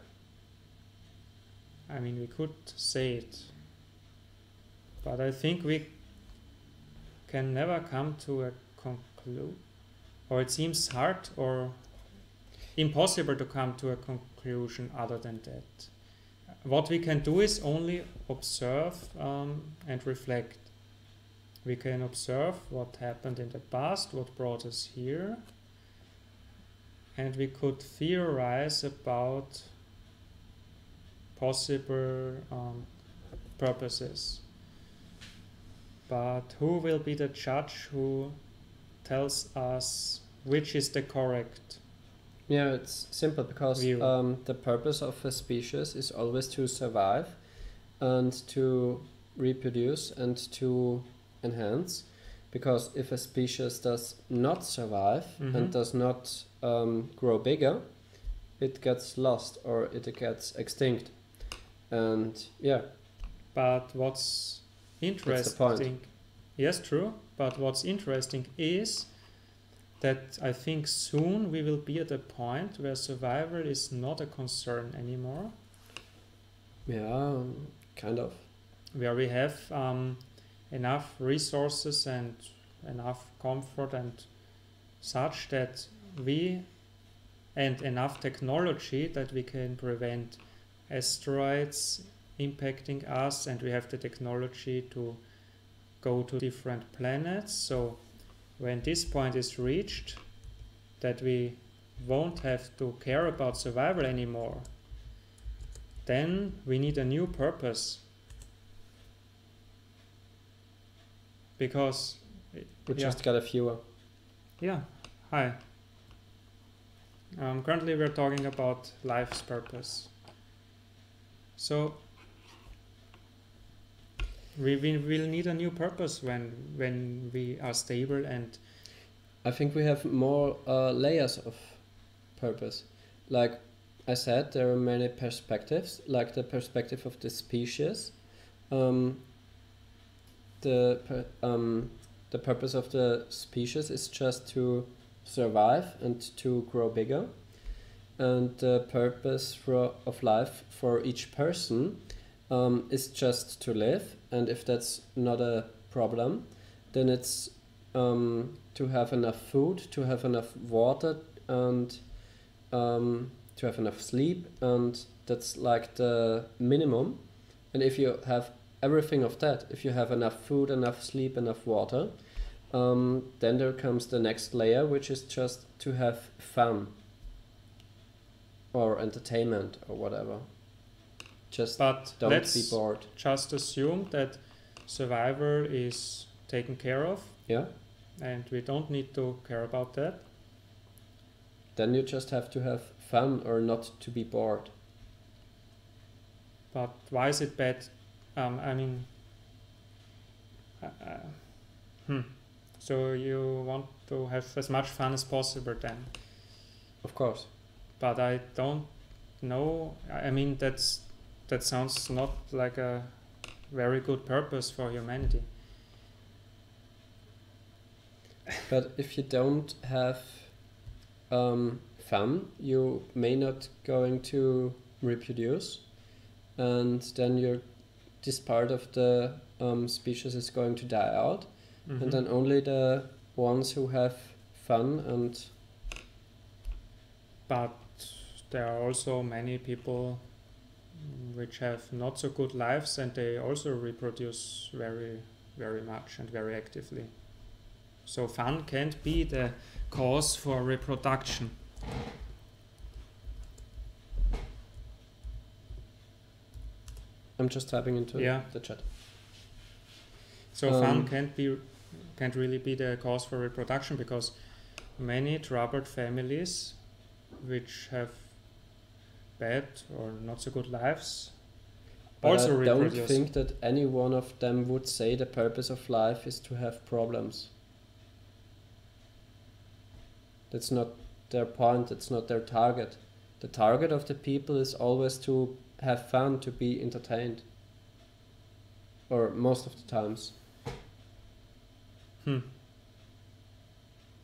I mean, we could say it, but I think we can never come to a conclusion, or it seems hard or impossible to come to a conclusion other than that. What we can do is only observe and reflect. We can observe what happened in the past, what brought us here, and we could theorize about possible purposes. But who will be the judge who tells us which is the correct? Yeah, it's simple because View. The purpose of a species is always to survive and to reproduce and to enhance. Because if a species does not survive and does not grow bigger, it gets lost or it gets extinct. And yeah, But what's interesting, yes, true, but what's interesting is that I think soon we will be at a point where survival is not a concern anymore, yeah, kind of. where we have enough resources and enough comfort and such that and enough technology that we can prevent asteroids impacting us, and we have the technology to go to different planets. So when this point is reached, that we won't have to care about survival anymore, then we need a new purpose. Because We just got a viewer. yeah, hi. Currently we're talking about life's purpose. So we will need a new purpose when we are stable, and I think we have more layers of purpose. Like I said, there are many perspectives, like the perspective of the species. The purpose of the species is just to survive and to grow bigger. And the purpose of life for each person is just to live. And if that's not a problem, then it's to have enough food, to have enough water, and to have enough sleep. And that's like the minimum. And if you have everything of that, if you have enough food, enough sleep, enough water, then there comes the next layer, which is just to have fun or entertainment or whatever. Just but don't let's be bored. just assume that survival is taken care of, Yeah. and we don't need to care about that. Then you just have to have fun or not to be bored. But why is it bad? I mean, so you want to have as much fun as possible then? Of course. But I don't know. I mean, that sounds not like a very good purpose for humanity. But if you don't have fun, you may not going to reproduce, and then this part of the species is going to die out, and then only the ones who have fun and. But there are also many people which have not so good lives, and they also reproduce very, very much and very actively. So fun can't be the cause for reproduction. I'm just typing into the chat. So fun can't really be the cause for reproduction, because many troubled families which have bad or not so good lives also reproduce. I don't think that any one of them would say the purpose of life is to have problems. That's not their point, that's not their target. The target of the people is always to have fun, to be entertained. Or most of the times.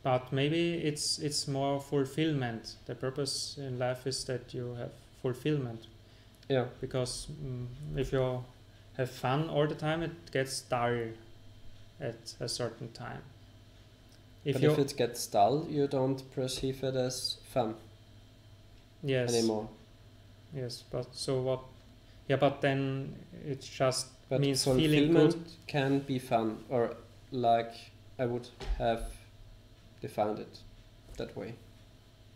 But maybe it's more fulfillment. The purpose in life is that you have fulfillment. Yeah. Because if you have fun all the time, it gets dull at a certain time. If it gets dull, you don't perceive it as fun anymore. Yes, but so what? Yeah, but then it just means feeling fulfillment good. Can be fun, or like I would have defined it that way.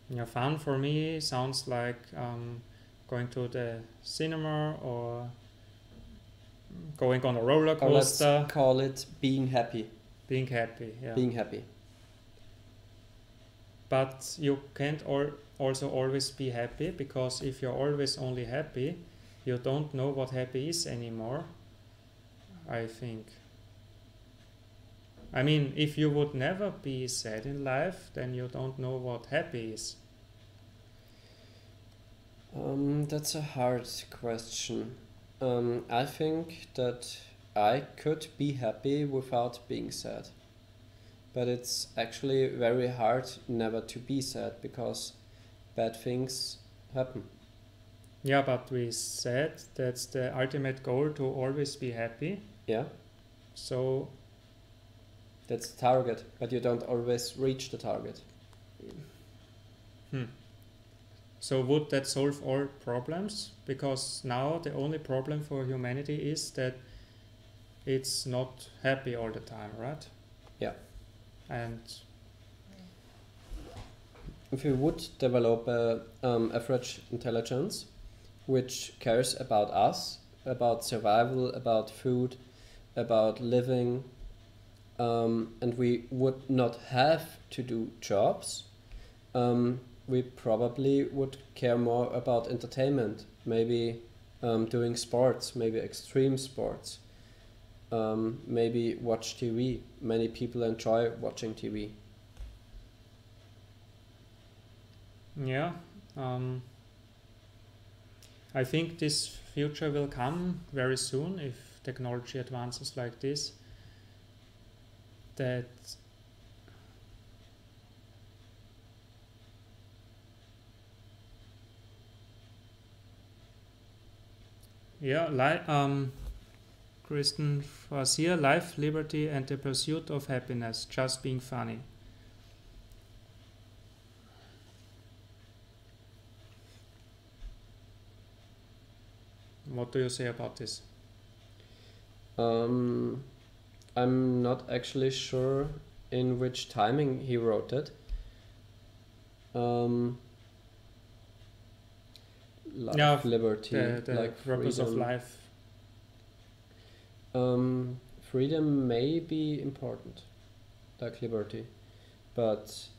Yeah, fun for me sounds like going to the cinema or going on a roller coaster. Or let's call it being happy. Being happy, yeah. Being happy. But you can't also always be happy, because if you're always only happy, you don't know what happy is anymore, I think. I mean, if you would never be sad in life, then you don't know what happy is. That's a hard question. I think that I could be happy without being sad. But it's actually very hard never to be sad, because bad things happen. Yeah, but we said that's the ultimate goal, to always be happy. Yeah. So that's the target, but you don't always reach the target. So would that solve all problems? Because now the only problem for humanity is that it's not happy all the time, right? Yeah. And if we would develop a average intelligence which cares about us, about survival, about food, about living, and we would not have to do jobs, we probably would care more about entertainment, maybe doing sports, maybe extreme sports, maybe watch TV. Many people enjoy watching TV. Yeah, I think this future will come very soon if technology advances like this. That Kristen Frazier, life, liberty, and the pursuit of happiness, just being funny. What do you say about this? I'm not actually sure in which timing he wrote it. Life, liberty, the like purpose freedom. of life. Freedom may be important, like liberty, but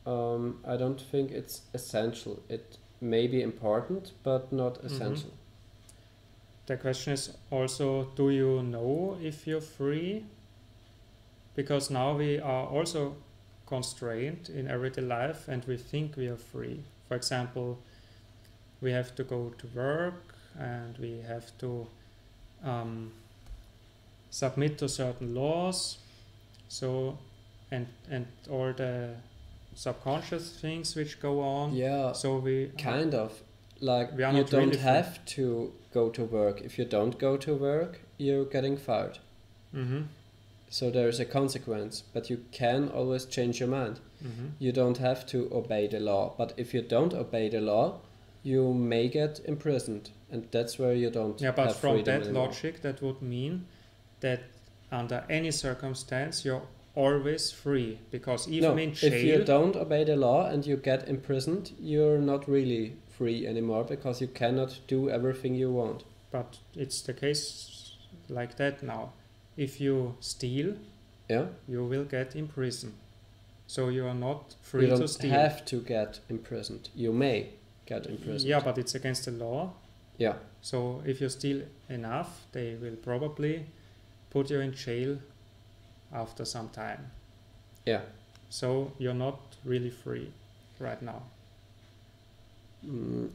I don't think it's essential. It may be important, but not essential. the question is also, do you know if you're free? Because now we are also constrained in everyday life and we think we are free. For example, we have to go to work and we have to submit to certain laws. So, and all the subconscious things which go on. Yeah, So we kind of. Like, we are you not really don't free. have to go to work. If you don't go to work, you're getting fired. Mm-hmm. So there's a consequence, but you can always change your mind. Mm-hmm. You don't have to obey the law, but if you don't obey the law, you may get imprisoned, and that's where you don't Yeah, but have from freedom that anymore. logic, that would mean that under any circumstance you're always free, because even No, in jail, if you don't obey the law and you get imprisoned, you're not really free anymore because you cannot do everything you want. but it's the case like that now. If you steal, Yeah? you will get imprisoned. So you are not You free to don't steal. have to get imprisoned. You may get imprisoned. Yeah, but it's against the law. Yeah. So if you steal enough, they will probably put you in jail after some time. Yeah. So you're not really free right now.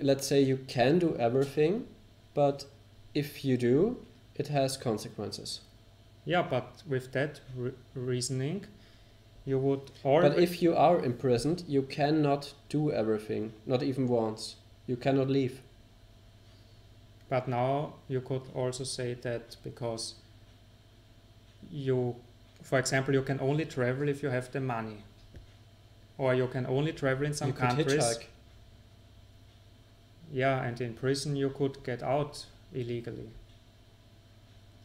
Let's say you can do everything, but if you do, it has consequences. Yeah, but with that reasoning, you would But if you are imprisoned, you cannot do everything, not even once. You cannot leave. But now you could also say that because you, for example, you can only travel if you have the money. Or you can only travel in some You could countries. hitchhike. Yeah, and in prison you could get out illegally.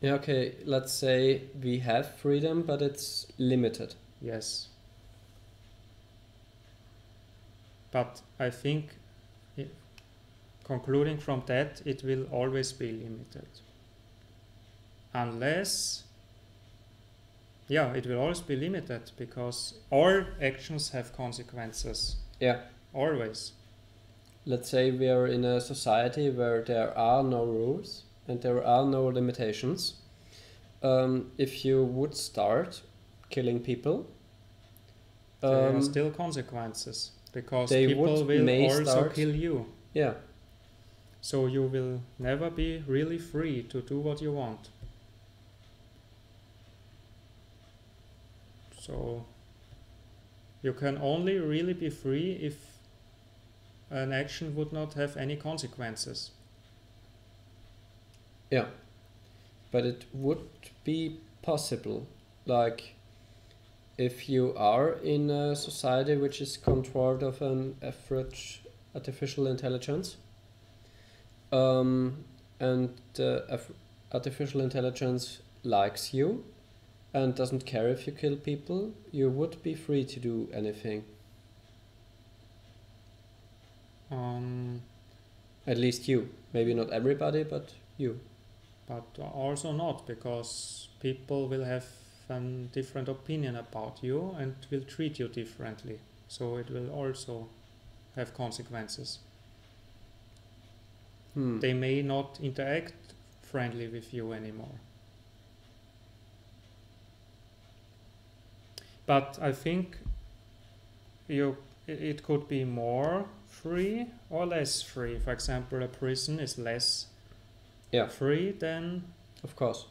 Yeah, okay, let's say we have freedom, but it's limited. Yes. But I think, concluding from that, it will always be limited. Unless, yeah, it will always be limited because all actions have consequences. Yeah. Always. Let's say we are in a society where there are no rules and there are no limitations. If you would start killing people, There are still consequences because they people may will also start- kill you. yeah, So you will never be really free to do what you want. So you can only really be free if an action would not have any consequences. yeah, but it would be possible. Like, if you are in a society which is controlled of an average artificial intelligence, and the artificial intelligence likes you and doesn't care if you kill people, you would be free to do anything. At least you. Maybe not everybody, but you. But also not, because people will have a different opinion about you and will treat you differently. So it will also have consequences. They may not interact friendly with you anymore. But I think it could be more free or less free. For example, a prison is less free than Of course.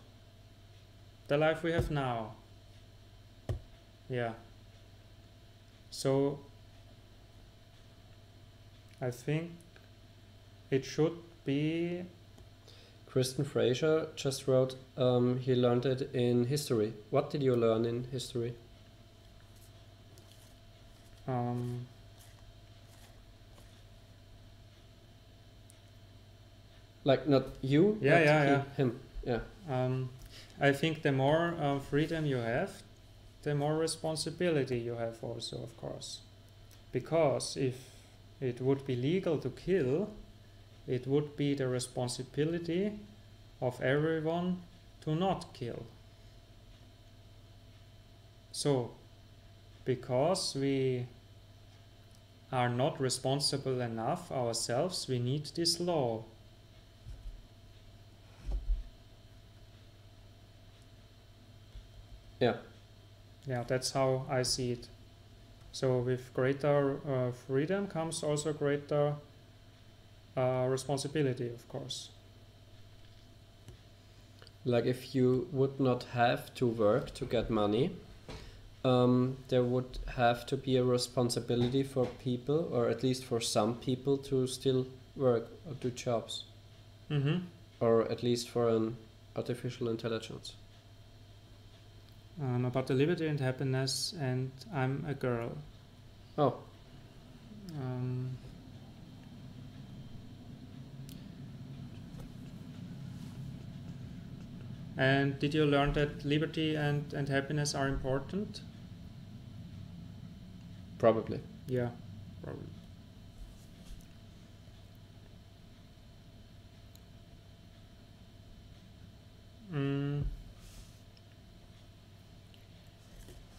the life we have now. Yeah. So I think it should be. Kristen Fraser just wrote, he learned it in history. What did you learn in history? Like, not you, but him. Yeah. I think the more freedom you have, the more responsibility you have also, of course. Because if it would be legal to kill, it would be the responsibility of everyone to not kill. So, because we are not responsible enough ourselves, we need this law. Yeah. Yeah, that's how I see it. So with greater freedom comes also greater responsibility, of course. Like if you would not have to work to get money, there would have to be a responsibility for people, or at least for some people, to still work or do jobs. Mm-hmm. Or at least for an artificial intelligence. About the liberty and happiness, and I'm a girl. Oh. And did you learn that liberty and happiness are important? Probably. Yeah, probably.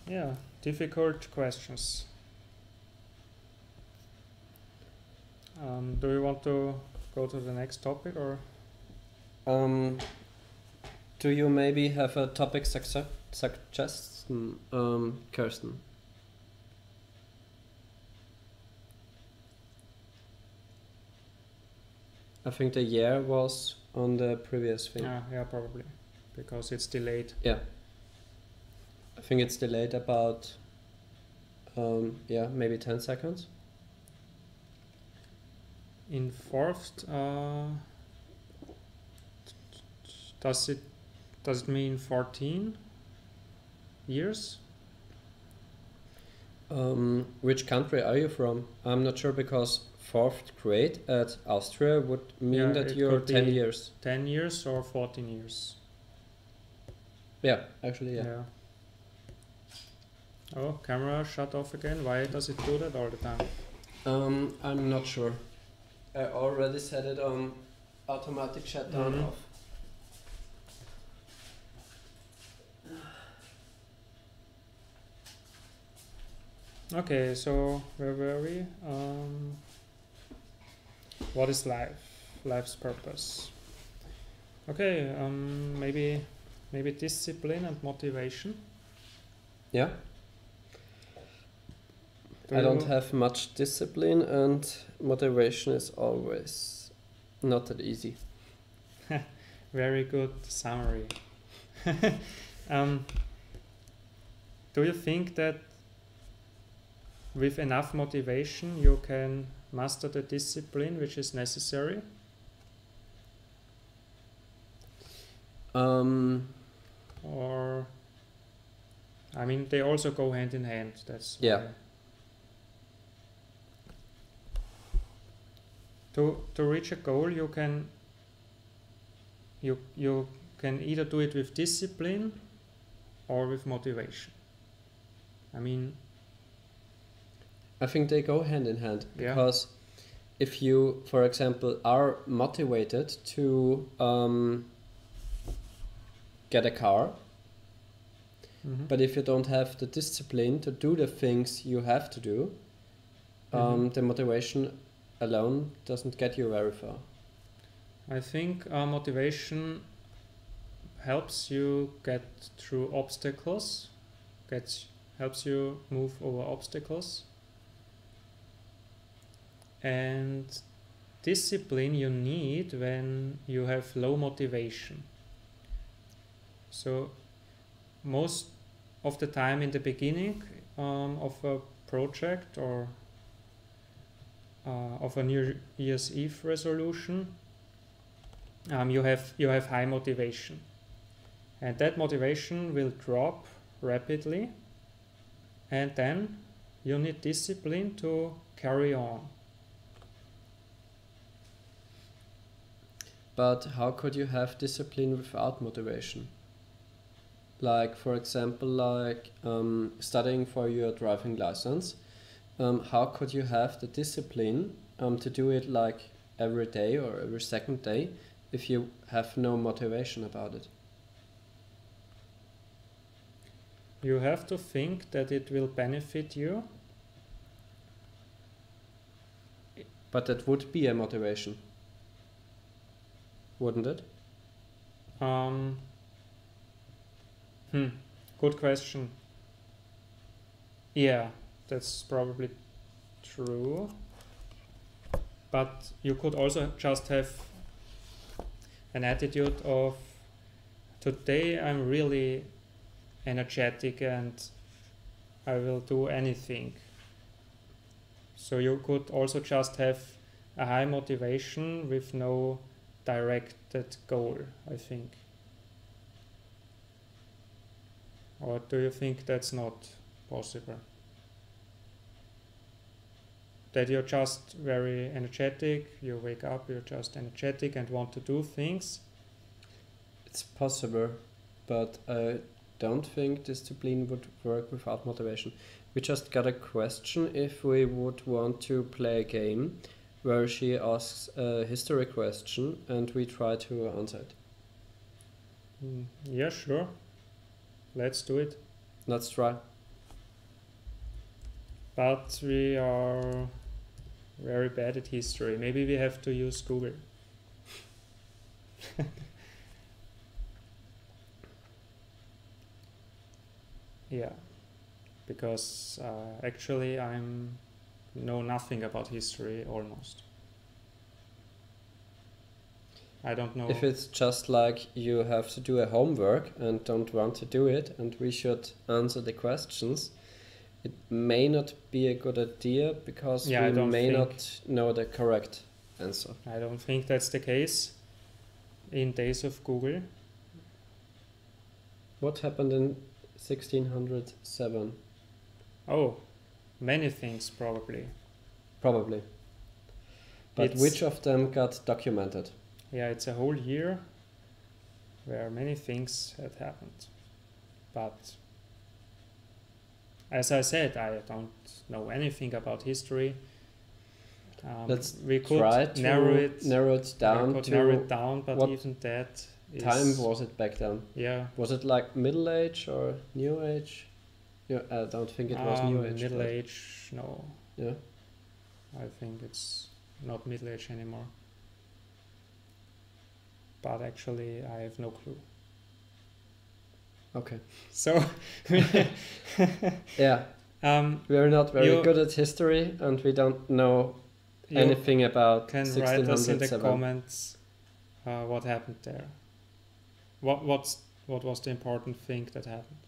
Yeah, difficult questions. Do you want to go to the next topic, or? Do you maybe have a topic suggestion, Kirsten? I think the year was on the previous thing. Yeah, probably, because it's delayed. Yeah. I think it's delayed about, maybe 10 seconds. In fourth, does it mean 14 years? Which country are you from? I'm not sure, because 4th grade at Austria would mean that you're 10 years. 10 years or 14 years? Yeah, actually, yeah. Oh, camera shut off again. Why does it do that all the time? I'm not sure. I already set it on automatic shutdown off. Okay, so where were we? What is life? Life's purpose. Okay, maybe discipline and motivation. Yeah. I don't have much discipline, and motivation is always not that easy. Very good summary. Do you think that with enough motivation you can master the discipline which is necessary? Or, I mean, they also go hand in hand. That's yeah. To reach a goal, you can either do it with discipline or with motivation. I think they go hand in hand, yeah. Because if you, for example, are motivated to get a car, but if you don't have the discipline to do the things you have to do, the motivation alone doesn't get you very far. I think motivation helps you get through obstacles, helps you move over obstacles, and discipline you need when you have low motivation. So most of the time in the beginning of a project or of a New Year's Eve resolution, you have high motivation, and that motivation will drop rapidly, and then you need discipline to carry on. But how could you have discipline without motivation? Like, for example, studying for your driving license. How could you have the discipline to do it like every day or every second day if you have no motivation about it? You have to think that it will benefit you. But that would be a motivation, wouldn't it? Good question. Yeah, that's probably true. But you could also just have an attitude of, today I'm really energetic and I will do anything. So you could also just have a high motivation with no directed goal, I think. Or do you think that's not possible? That you're just very energetic, you wake up, you're just energetic and want to do things? It's possible, but I don't think discipline would work without motivation. We just got a question if we would want to play a game where she asks a history question and we try to answer it. Yeah, sure. Let's do it. Let's try. But we are very bad at history. Maybe we have to use Google. Yeah, because actually I know nothing about history almost. I don't know. If it's just like you have to do a homework and don't want to do it and we should answer the questions, it may not be a good idea because we may not know the correct answer. I don't think that's the case in days of Google. What happened in 1607? Oh, many things probably. Probably. But which of them got documented? Yeah, it's a whole year where many things had happened. But as I said, I don't know anything about history. We could try to narrow it down. But even that is... time was it back then? Yeah. Was it like Middle Age or New Age? Yeah, I don't think it was New Age. Middle Age, no. Yeah. I think it's not Middle Age anymore. But actually, I have no clue. Okay. So, yeah. We're not very good at history, and we don't know anything about 1607. Can write us in the comments what happened there. What was the important thing that happened?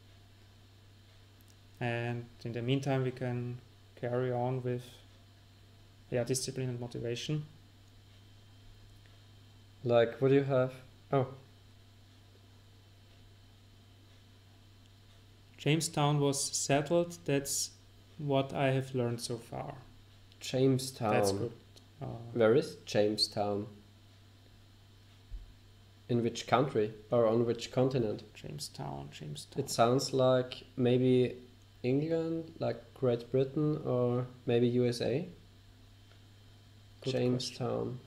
And in the meantime, we can carry on with discipline and motivation. Like, what do you have? Oh. Jamestown was settled. That's what I have learned so far. Jamestown. That's good. Where is Jamestown? In which country or on which continent? Jamestown. It sounds like maybe England, like Great Britain, or maybe USA. Good Jamestown. Question.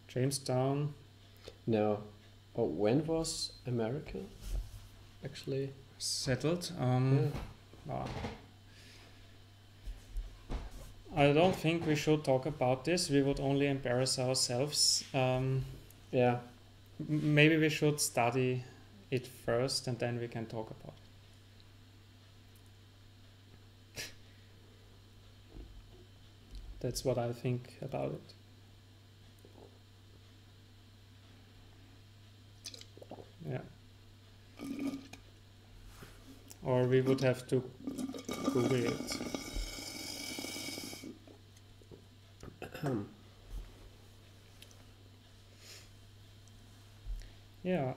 Jamestown. No. Oh, when was America actually settled? I don't think we should talk about this. We would only embarrass ourselves. Yeah. Maybe we should study it first and then we can talk about it. That's what I think about it. Yeah. Or we would have to Google it. Yeah.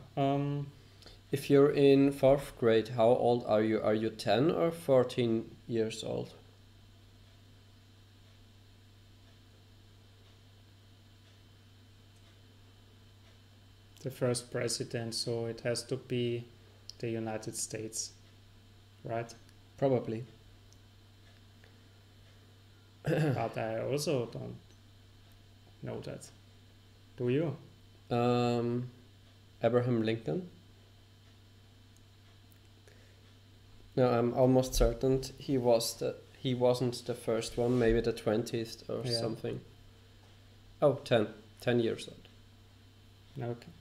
If you're in 4th grade, how old are you? Are you 10 or 14 years old? The first president, so it has to be the United States, right? Probably. But I also don't know that. Do you? Abraham Lincoln. No, I'm almost certain he wasn't the first one, maybe the 20th or something. Oh, 10 years old. Okay.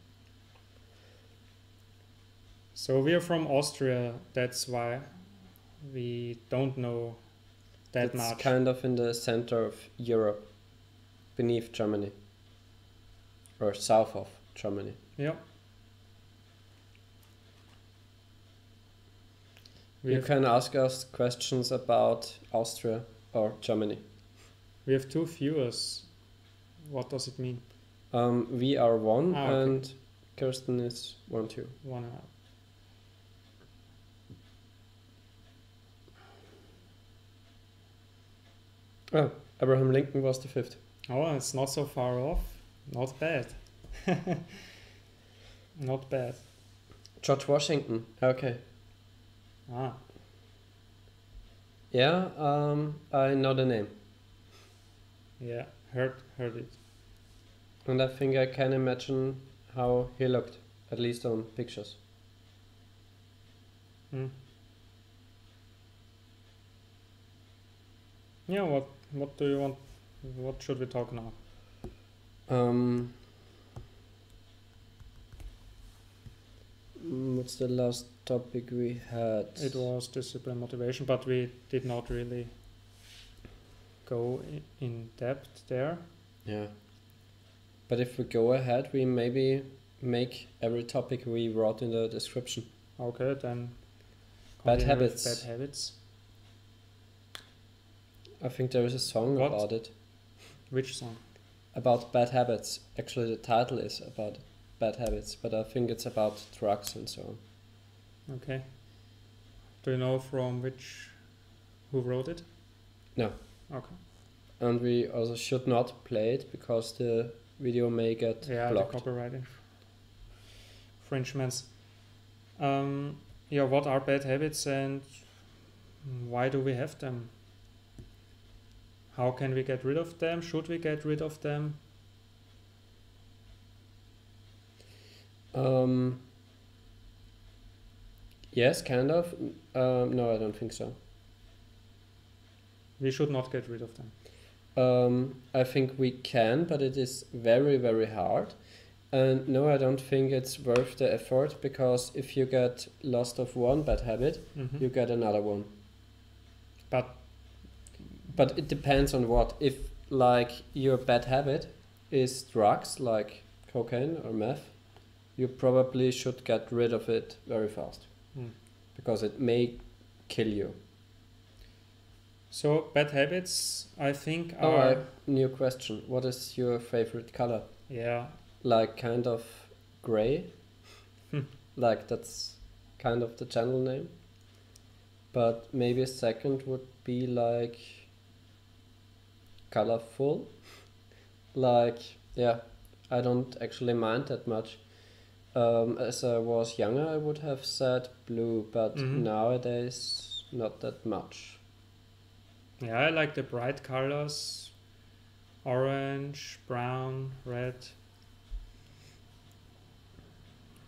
So we are from Austria. That's why we don't know that It's much. kind of in the center of Europe, beneath Germany, or south of Germany. Yeah. You can ask us questions about Austria or Germany. We have 2 viewers. What does it mean? We are 1 okay. and Kirsten is 1 2. 1 hour. Oh, Abraham Lincoln was the 5th. Oh, it's not so far off. Not bad. Not bad. George Washington. Okay. Ah. Yeah, I know the name. Yeah, heard it. And I think I can imagine how he looked, at least on pictures. Yeah, what do you want? What should we talk now? What's the last topic we had? It was discipline motivation, but we did not really go in depth there. Yeah. But if we go ahead, we maybe make every topic we wrote in the description. Okay, then. Bad habits. Bad habits. I think there is a song about it. Which song? About bad habits. Actually, the title is about bad habits, but I think it's about drugs and so on. Okay. Do you know from who wrote it? No. Okay. And we also should not play it because the video may get blocked. The copyright infringements. Yeah, what are bad habits and why do we have them? How can we get rid of them? Should we get rid of them? Yes, kind of. No, I don't think so. We should not get rid of them. I think we can, but it is very, very hard. And no, I don't think it's worth the effort, because if you get lost of one bad habit, you get another one. But it depends on what. If like your bad habit is drugs, like cocaine or meth, you probably should get rid of it very fast, because it may kill you. So bad habits, I think, are... new question. What is your favorite color? Yeah. Like kind of gray? Like that's kind of the channel name. But maybe a second would be like colorful. Like, yeah, I don't actually mind that much. As I was younger, I would have said blue, but nowadays not that much. Yeah, I like the bright colors, orange, brown, red.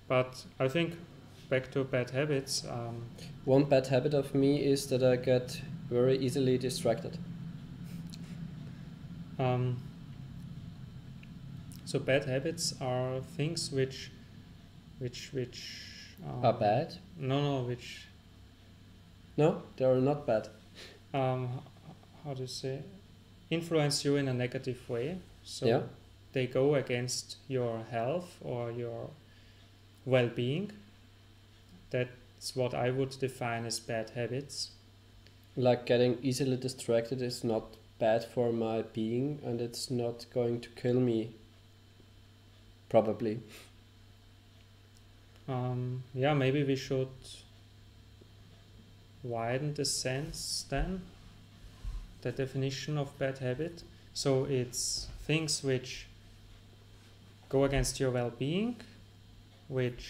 But I think back to bad habits. One bad habit of me is that I get very easily distracted. So bad habits are things which are bad? No, No, they are not bad. How do you say? Influence you in a negative way. So yeah. They go against your health or your well-being. That's what I would define as bad habits. Like getting easily distracted is not bad for my being, and it's not going to kill me, probably. Yeah, maybe we should widen the sense then, the definition of bad habit. So it's things which go against your well-being, which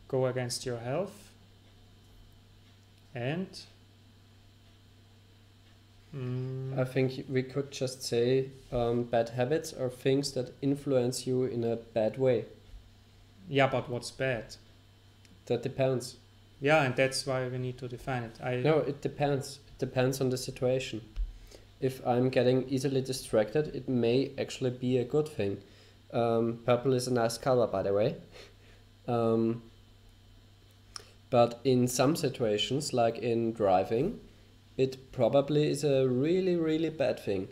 go against your health, and I think we could just say bad habits are things that influence you in a bad way. Yeah, but what's bad? That depends. Yeah, and that's why we need to define it. No, it depends. It depends on the situation. If I'm getting easily distracted, it may actually be a good thing. Purple is a nice color, by the way. But in some situations, like in driving, it probably is a really, really bad thing.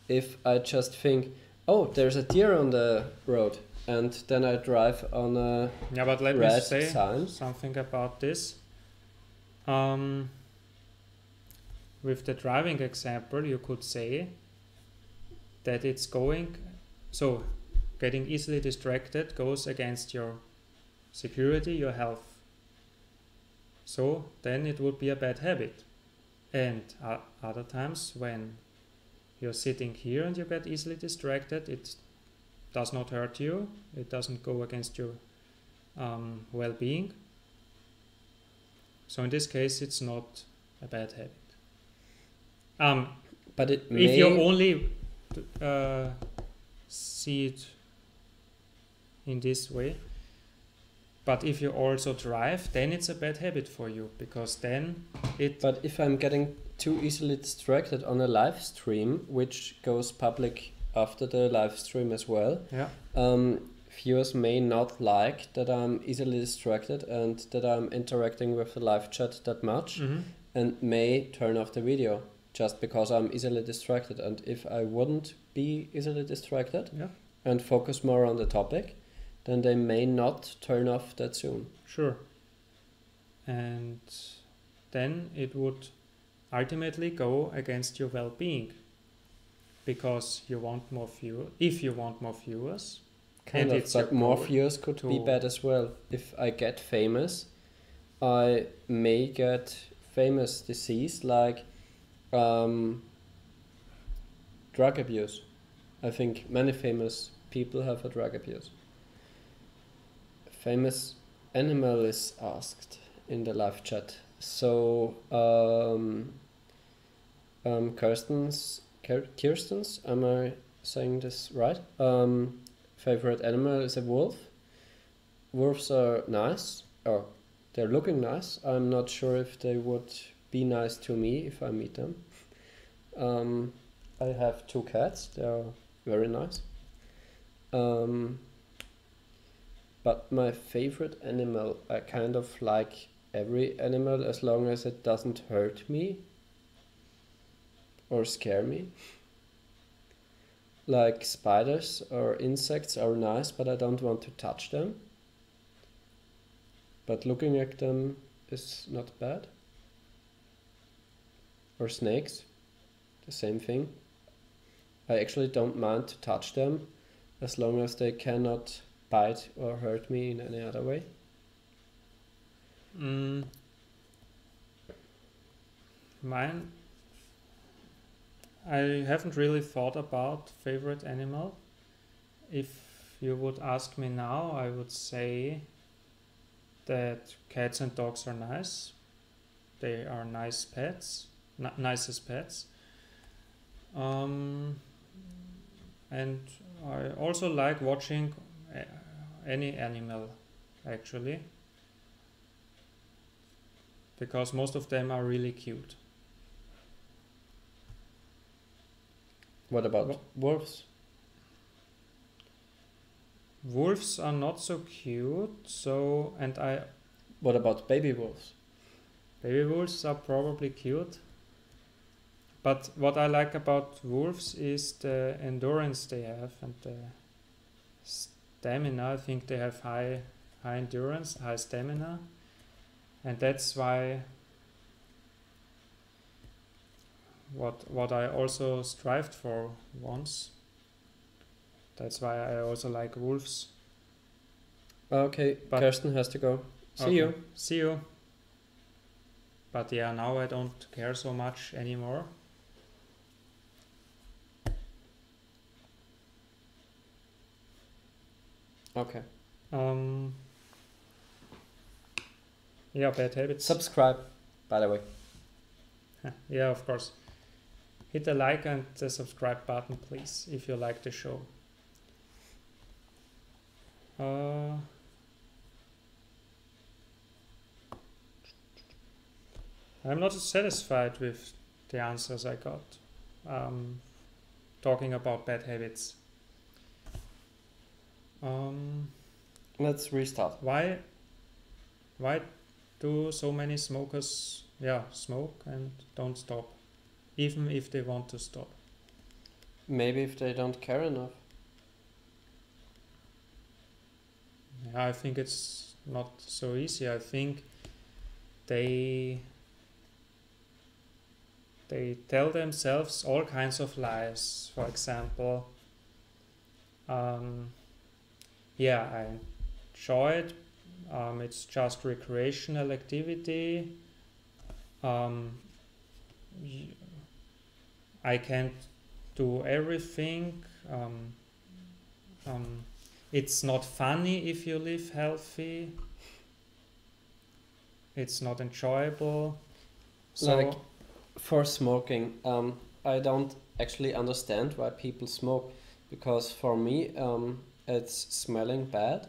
If I just think, oh, there's a deer on the road, and then I drive on a Yeah, but let me red say sign. something about this. With the driving example, you could say that it's going, so getting easily distracted goes against your security, your health. So then it would be a bad habit. And other times when you're sitting here and you get easily distracted, it does not hurt you, it doesn't go against your well-being. So in this case, it's not a bad habit. But it If may... you only see it in this way, but if you also drive, then it's a bad habit for you, because then it... But if I'm getting too easily distracted on a live stream, which goes public after the live stream as well, Yeah. Viewers may not like that I'm easily distracted and that I'm interacting with the live chat that much, and may turn off the video just because I'm easily distracted. And if I wouldn't be easily distracted and focus more on the topic, then they may not turn off that soon. Sure. And then it would ultimately go against your well-being, because you want more viewers. If you want more viewers, Kind of, but more viewers could be bad as well. If I get famous, I may get famous disease like drug abuse. I think many famous people have a drug abuse. Famous animal is asked in the live chat. So Kirsten's, am I saying this right? Favorite animal is a wolf. Wolves are nice, or they're looking nice. I'm not sure if they would be nice to me if I meet them. I have 2 cats, they're very nice. But my favorite animal, I kind of like every animal as long as it doesn't hurt me or scare me. Like spiders or insects are nice, but I don't want to touch them. But looking at them is not bad. Or snakes, the same thing. I actually don't mind to touch them as long as they cannot bite or hurt me in any other way. Mine, I haven't really thought about favorite animal. If you would ask me now, I would say that cats and dogs are nice. They are nice pets, nicest pets. And I also like watching any animal, actually, because most of them are really cute. What about wolves? Wolves are not so cute, What about baby wolves? Baby wolves are probably cute. But what I like about wolves is the endurance they have and the stamina. I think they have high endurance, high stamina. And that's why what I also strived for once. That's why I also like wolves. Okay, but Kirsten has to go. See you. But yeah, now I don't care so much anymore. Okay. Yeah, bad habits. Subscribe, by the way. Yeah, of course. Hit the like and the subscribe button, please, if you like the show. I'm not satisfied with the answers I got. Talking about bad habits. Let's restart. Why do so many smokers smoke and don't stop, even if they want to stop? Maybe if they don't care enough. I think it's not so easy. I think they tell themselves all kinds of lies. For example, I enjoy it. It's just recreational activity. I can't do everything. It's not funny if you live healthy. It's not enjoyable. So Like for smoking, I don't actually understand why people smoke, because for me, it's smelling bad.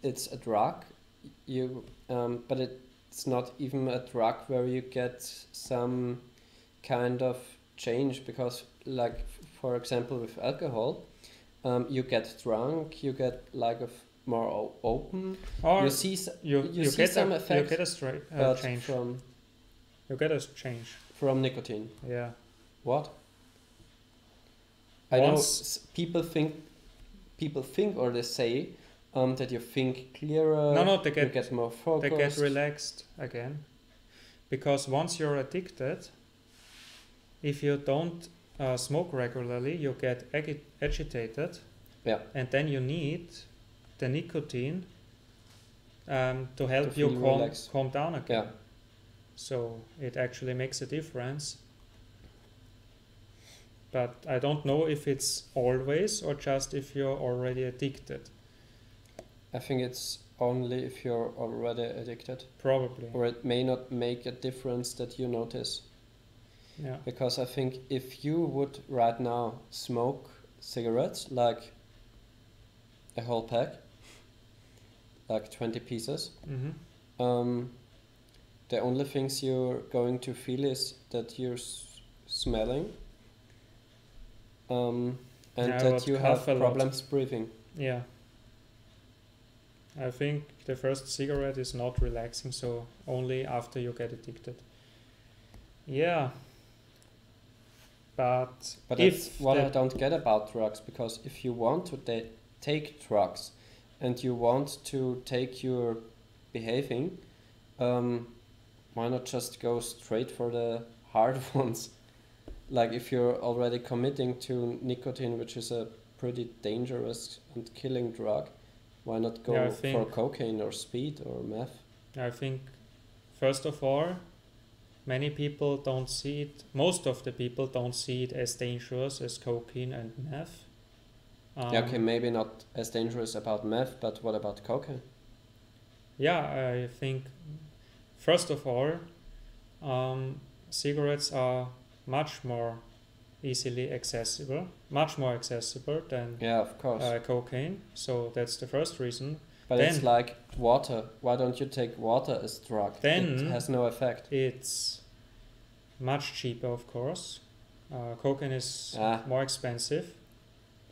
It's a drug. But it's not even a drug where you get some kind of change, because, like, for example, with alcohol, you get drunk, you get like more open. or You see you see get some you effect, get a straight but change. from You get a change. nicotine. Yeah. What? I know Once people think or they say that you think clearer. no, they you get get more they get focused. relaxed again, because once you're addicted, if you don't smoke regularly, you get agitated. Yeah. And then you need the nicotine to help To you feel calm relaxed. down again. Yeah. So it actually makes a difference. But I don't know if it's always or just if you're already addicted. I think it's only if you're already addicted, Probably. or it may not make a difference that you notice. Yeah. Because I think if you would right now smoke cigarettes, like a whole pack, like 20 pieces, Mm-hmm. the only things you're going to feel is that you're smelling, and Yeah, that but you have cough a lot. problems breathing. Yeah. I think the first cigarette is not relaxing, so only after you get addicted. Yeah. But But if that's what I don't get about drugs, because if you want to take drugs and you want to take your behaving, why not just go straight for the hard ones? Like if you're already committing to nicotine, which is a pretty dangerous and killing drug, why not go Yeah, I for think- cocaine or speed or meth? I think, first of all, many people don't see it, most of the people don't see it as dangerous as cocaine and meth. Yeah, okay, maybe not as dangerous about meth, but what about cocaine? Yeah, I think, first of all, cigarettes are much more easily accessible, much more accessible than Yeah, of course. cocaine. So that's the first reason. But then- it's like water. Why don't you take water as drug? Then- it has no effect. It's much cheaper, of course. Cocaine is Ah. more expensive.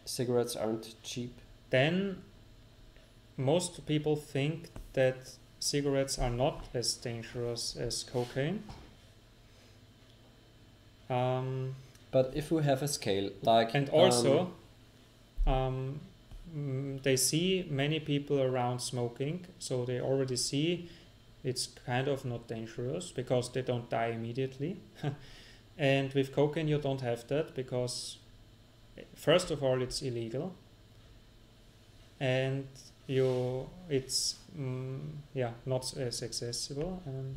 Cigarettes aren't cheap. Then most people think that cigarettes are not as dangerous as cocaine. But if we have a scale, like And also, they see many people around smoking, so they already see it's kind of not dangerous because they don't die immediately. And with cocaine, you don't have that because, first of all, it's illegal, and it's not as accessible, and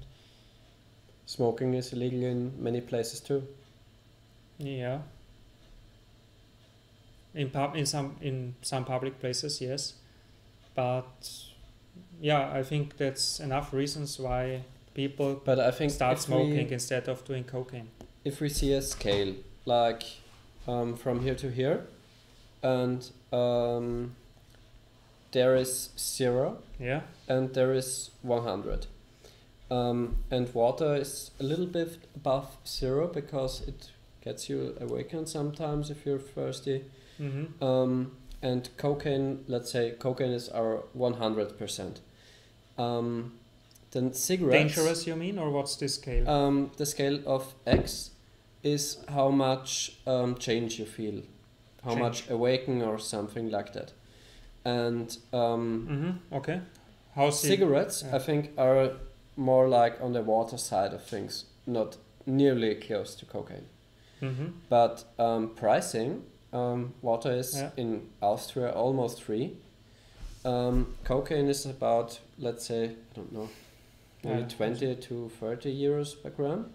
smoking is illegal in many places too. yeah. In some public places, yes, but yeah, I think that's enough reasons why people But I think start if smoking instead of doing cocaine. if we see a scale, like from here to here, and there is 0 Yeah, and there is 100. And water is a little bit above 0 because it gets you awakened sometimes if you're thirsty. mm-hmm. And cocaine, let's say cocaine is our 100%. then cigarettes. Dangerous, you mean, or what's the scale? The scale of X is how much change you feel, how Change. much awaken or something like that. And Okay. How cigarettes, I think, are more like on the water side of things, not nearly close to cocaine. But pricing, water is in Austria almost free. Cocaine is about, let's say, I don't know, maybe 20 to 30 euros per gram.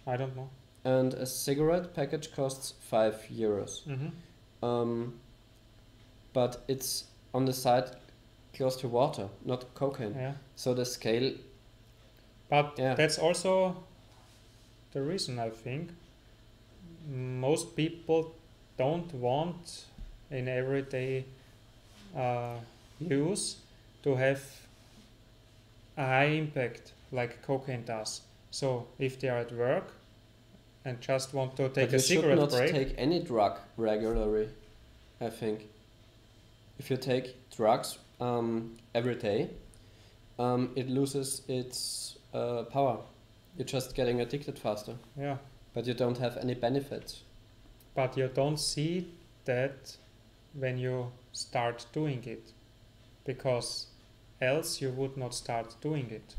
I don't know. And a cigarette package costs 5 euros. But it's on the side close to water, not cocaine. Yeah. So the scale. But that's also the reason, I think. Most people don't want in everyday use to have a high impact like cocaine does. So if they are at work and just want to take a cigarette break. You should not take any drug regularly, I think. If you take drugs every day, it loses its power. You're just getting addicted faster. Yeah. But you don't have any benefits. But you don't see that when you start doing it, because else you would not start doing it.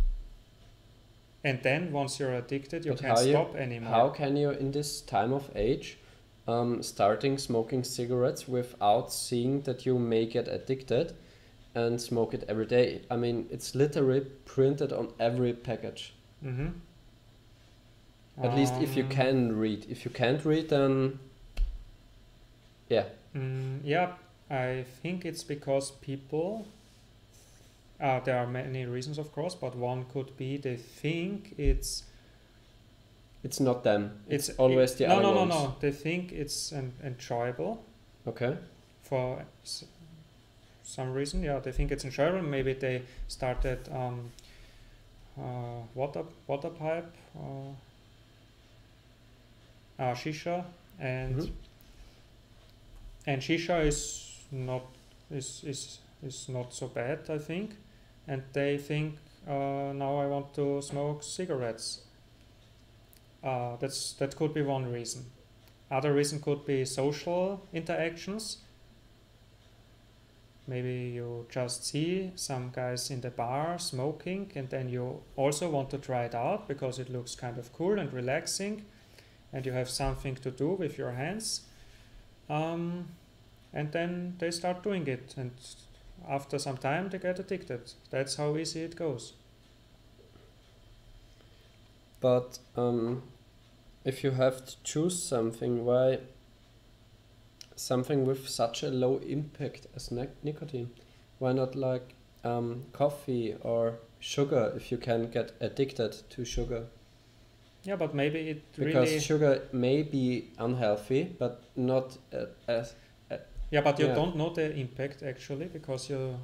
And then once you're addicted, you can't stop anymore. How can you, in this time of age, starting smoking cigarettes without seeing that you may get addicted and smoke it every day? I mean, it's literally printed on every package. At least if you can read. If you can't read, then yeah. I think it's because people, there are many reasons of course, but one could be they think it's not them. It's always the other ones. No. They think it's enjoyable. Okay. For some reason, they think it's enjoyable. Maybe they started water pipe, shisha, and shisha is not so bad, I think, and they think now I want to smoke cigarettes. That could be one reason. Other reason could be social interactions. Maybe you just see some guys in the bar smoking, and then you also want to try it out because it looks kind of cool and relaxing, and you have something to do with your hands. And then they start doing it, and after some time they get addicted. That's how easy it goes. But if you have to choose something, why something with such a low impact as nicotine? Why not like coffee or sugar if you can get addicted to sugar? Yeah, but maybe it because sugar may be unhealthy, but not as... Yeah, but you don't know the impact actually because you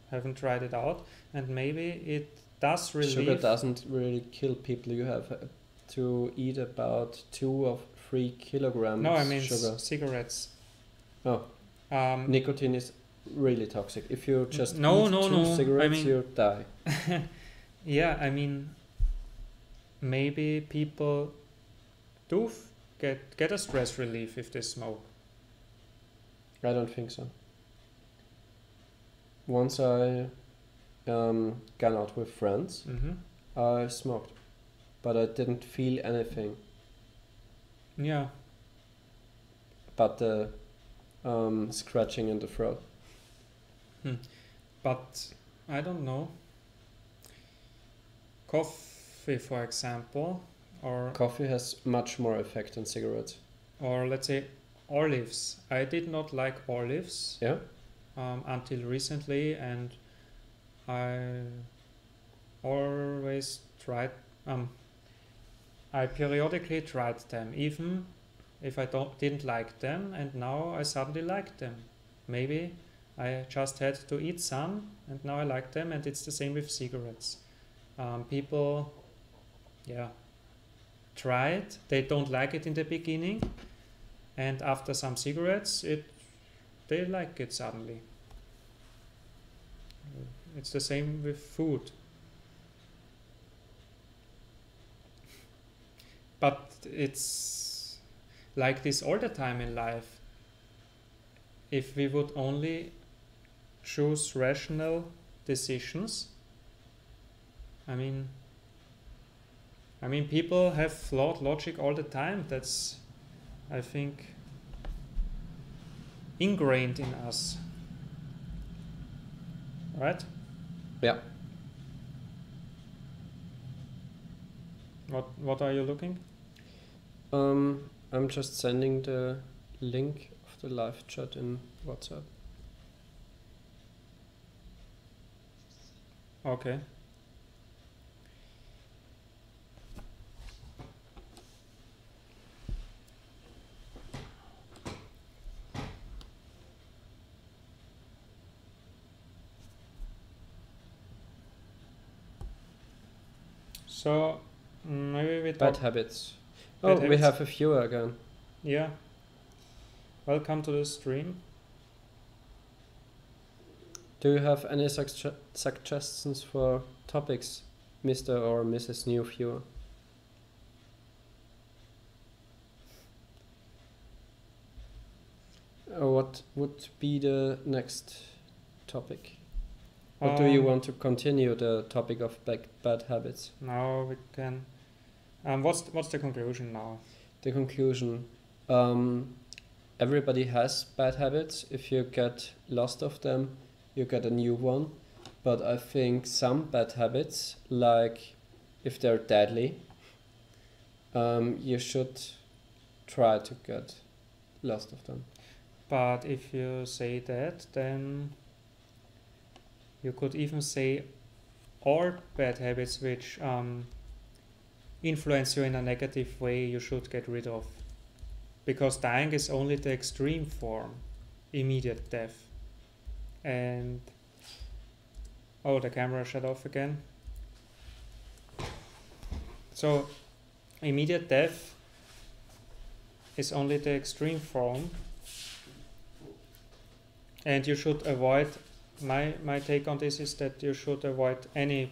haven't tried it out, and maybe it does relieve... Sugar doesn't really kill people. You have to eat about 2 or 3 kilograms No, I mean sugar. Cigarettes. Oh, nicotine is really toxic. If you just eat 2 cigarettes, you die. Yeah, I mean, maybe people do get a stress relief if they smoke. I don't think so. Once I gone out with friends, I smoked, but I didn't feel anything. Yeah. But the scratching in the throat. But I don't know. Coffee, for example, or coffee has much more effect than cigarettes. Or let's say olives. I did not like olives. Yeah. Until recently, and I always tried. I periodically tried them, even if I didn't like them, and now I suddenly like them. Maybe I just had to eat some, and now I like them, and it's the same with cigarettes. People, try it. They don't like it in the beginning, and after some cigarettes, they like it suddenly. It's the same with food. But it's like this all the time in life. If we would only choose rational decisions, I mean people have flawed logic all the time. That's, I think, ingrained in us. Right? Yeah. What are you looking? I'm just sending the link of the live chat in WhatsApp. Okay. So maybe we Bad talk. habits. Bad Oh, we habits. have a viewer again. Yeah. Welcome to the stream. Do you have any suggestions for topics, Mr. or Mrs. New Viewer? What would be the next topic? Or do you want to continue the topic of bad habits? Now we can. What's the conclusion now? The conclusion. Everybody has bad habits. If you get lost of them, you get a new one. But I think some bad habits, like if they're deadly, you should try to get lost of them. But if you say that, then you could even say all bad habits which influence you in a negative way, you should get rid of. Because dying is only the extreme form, immediate death. And oh, the camera shut off again. So immediate death is only the extreme form, and you should avoid, my take on this is that you should avoid any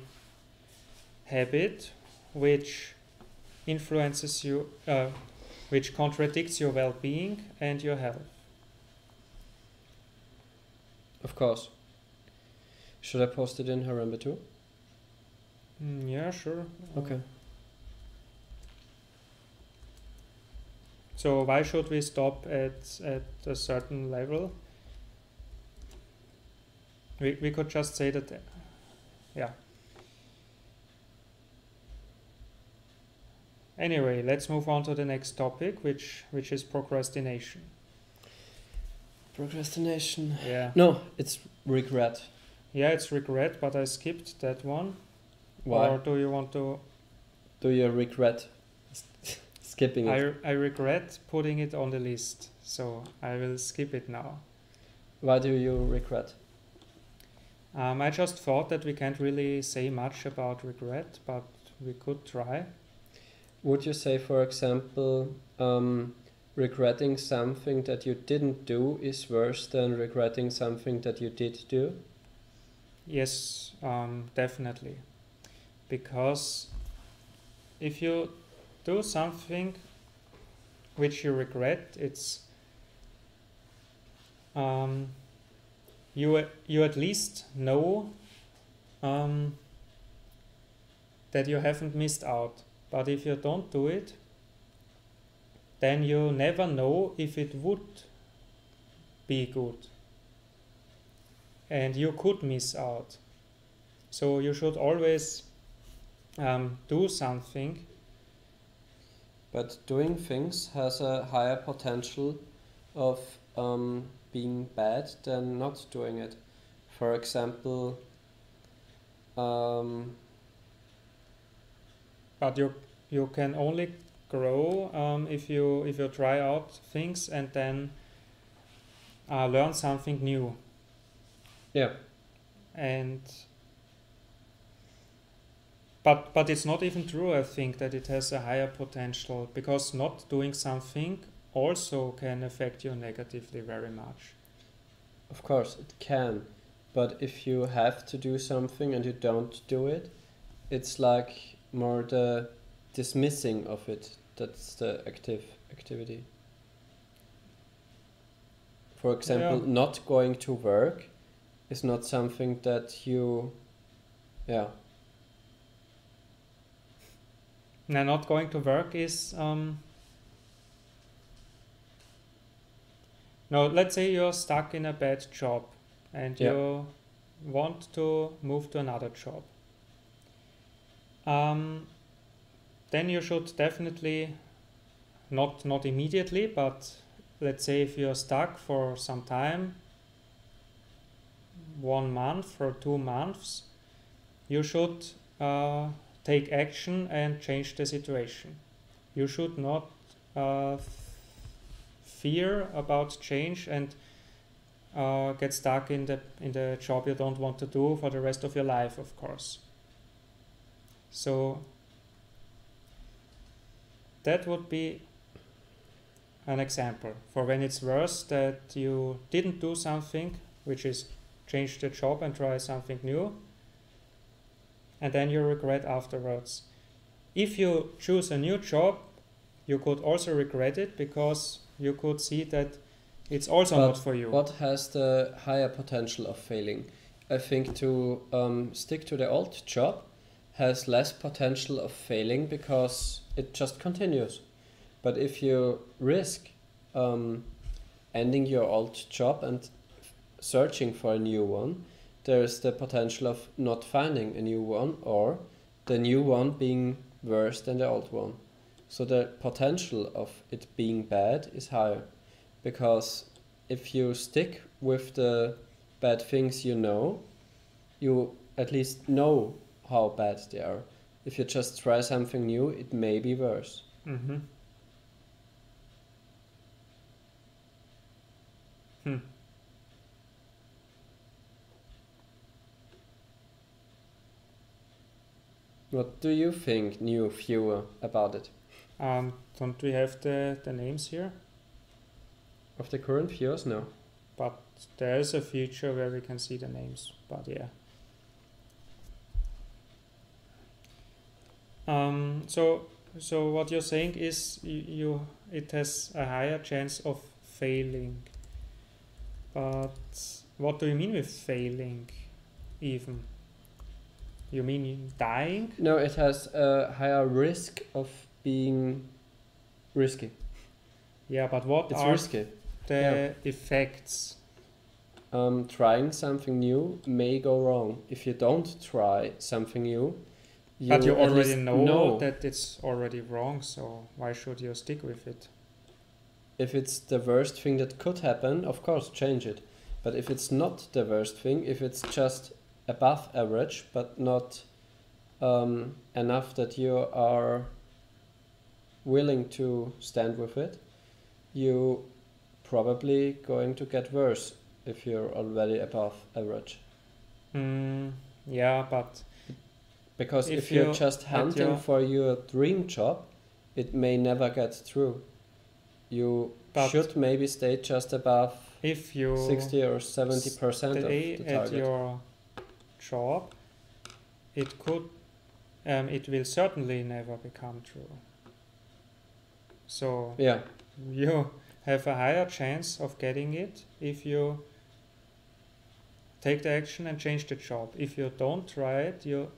habit which influences you, which contradicts your well-being and your health. Of course. Should I post it in Harambe too? Yeah, sure. Okay. So why should we stop at a certain level? We could just say that, yeah. Anyway, let's move on to the next topic, which is procrastination. Procrastination. Yeah. No, it's regret. Yeah, it's regret, but I skipped that one. Why? Or do you want to? Do you regret skipping it? I regret putting it on the list, so I will skip it now. Why do you regret? I just thought that we can't really say much about regret, but we could try. Would you say, for example, regretting something that you didn't do is worse than regretting something that you did do? Yes, definitely. Because if you do something which you regret, it's you at least know that you haven't missed out. But if you don't do it, then you never know if it would be good. And you could miss out. So you should always do something. But doing things has a higher potential of being bad than not doing it. For example, but you can only grow if you try out things and then learn something new. Yeah. And but it's not even true, I think, that it has a higher potential, because not doing something also can affect you negatively very much. Of course, it can. But if you have to do something and you don't do it, it's like more the dismissing of it That's the activity. For example, not going to work is not something that you, Now, not going to work is, no, let's say you're stuck in a bad job and you want to move to another job. Then you should definitely, not immediately, but let's say if you're stuck for some time, 1 month or 2 months, you should take action and change the situation. You should not fear about change and get stuck in the job you don't want to do for the rest of your life, of course. So that would be an example for when it's worse that you didn't do something, which is change the job and try something new, and then you regret afterwards. If you choose a new job, you could also regret it because you could see that it's also not for you. What has the higher potential of failing? I think to stick to the old job has less potential of failing because it just continues. But if you risk ending your old job and searching for a new one, there is the potential of not finding a new one or the new one being worse than the old one. So the potential of it being bad is higher, because if you stick with the bad things you at least know how bad they are. If you just try something new, it may be worse. Mm-hmm. What do you think, new viewer, about it? Don't we have the names here? Of the current viewers? No. But there is a feature where we can see the names, but yeah. So what you're saying is it has a higher chance of failing. But what do you mean with failing even? You mean dying? No, it has a higher risk of being risky. Yeah, but what it's are risky. The effects? Trying something new may go wrong. If you don't try something new, but you already know that it's already wrong, so why should you stick with it? If it's the worst thing that could happen, of course, change it. But if it's not the worst thing, if it's just above average, but not enough that you are willing to stand with it, you probably going to get worse if you're already above average. Yeah, but because if you're just hunting for your dream job, it may never get through. You should maybe stay just above if you 60 or 70% of the target. At your job, it will certainly never become true. So yeah, you have a higher chance of getting it if you take the action and change the job. If you don't try it, you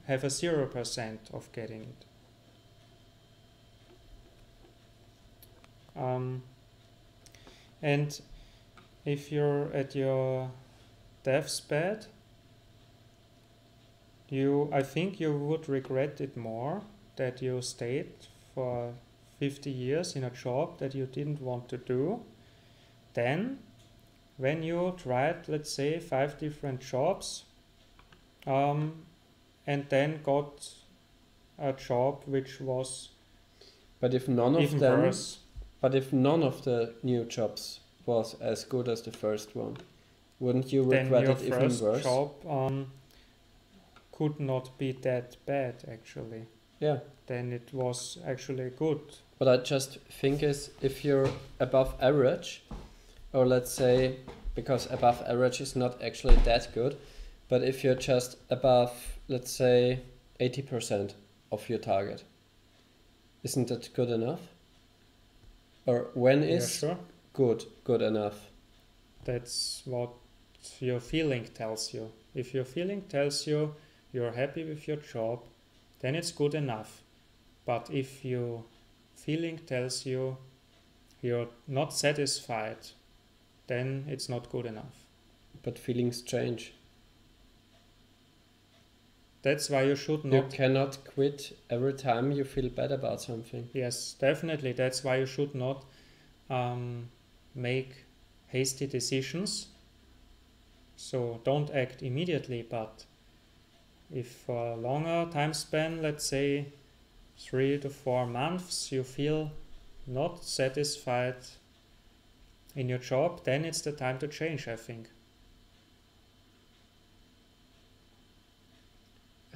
have a 0% of getting it. And if you're at your deathbed, I think you would regret it more that you stayed for 50 years in a job that you didn't want to do than when you tried, let's say, 5 different jobs and then got a job which was worse. But if none of the new jobs was as good as the first one, wouldn't you regret it even worse? Then your first job could not be that bad, actually. Yeah. Then it was actually good. What I just think is, if you're above average, or let's say, because above average is not actually that good, but if you're just above, let's say, 80% of your target, Isn't that good enough? Or when Yeah, is sure. good enough? That's what your feeling tells you. If your feeling tells you you're happy with your job, then it's good enough. But if your feeling tells you you're not satisfied, then it's not good enough. But feelings change. That's why you should You not. cannot quit every time you feel bad about something. Yes, definitely. That's why you should not make hasty decisions. So don't act immediately, but if for a longer time span, let's say 3 to 4 months, you feel not satisfied in your job, then it's the time to change, I think.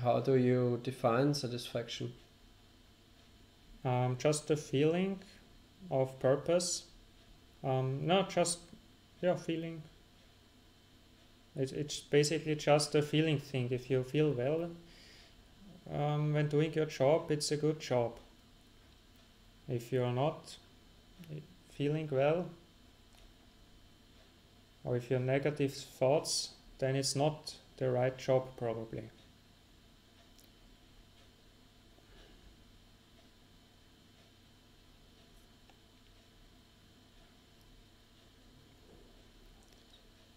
How do you define satisfaction? Just the feeling of purpose. No, just feeling. It's basically just a feeling thing. If you feel well when doing your job, it's a good job. If you're not feeling well, or if you have negative thoughts, then it's not the right job probably.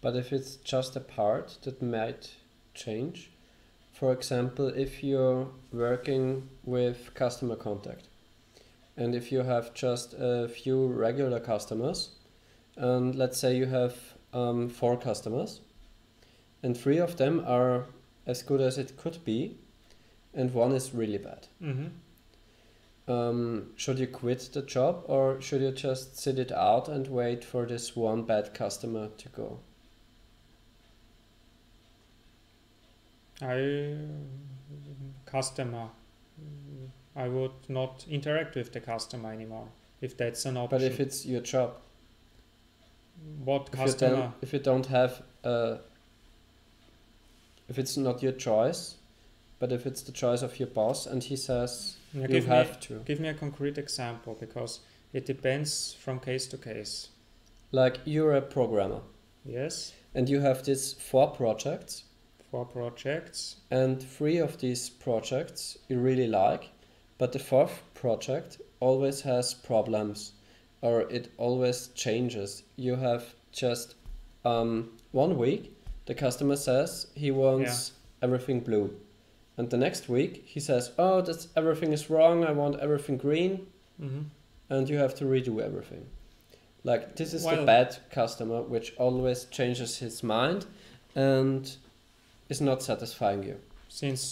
But if it's just a part that might change, for example, if you're working with customer contact and if you have just a few regular customers, and let's say you have 4 customers and 3 of them are as good as it could be and 1 is really bad. Should you quit the job or should you just sit it out and wait for this 1 bad customer to go? Customer. I would not interact with the customer anymore if that's an option. But if it's your job, what customer? If you don't have, if it's not your choice, but if it's the choice of your boss and he says you have to. Give me a concrete example because it depends from case to case. Like you're a programmer. Yes. And you have these 4 projects. 4 projects. And 3 of these projects you really like, but the 4th project always has problems or it always changes. You have just 1 week, the customer says he wants everything blue. And the next week he says, oh, everything is wrong, I want everything green. And you have to redo everything. Like this is the bad customer which always changes his mind and is not satisfying you.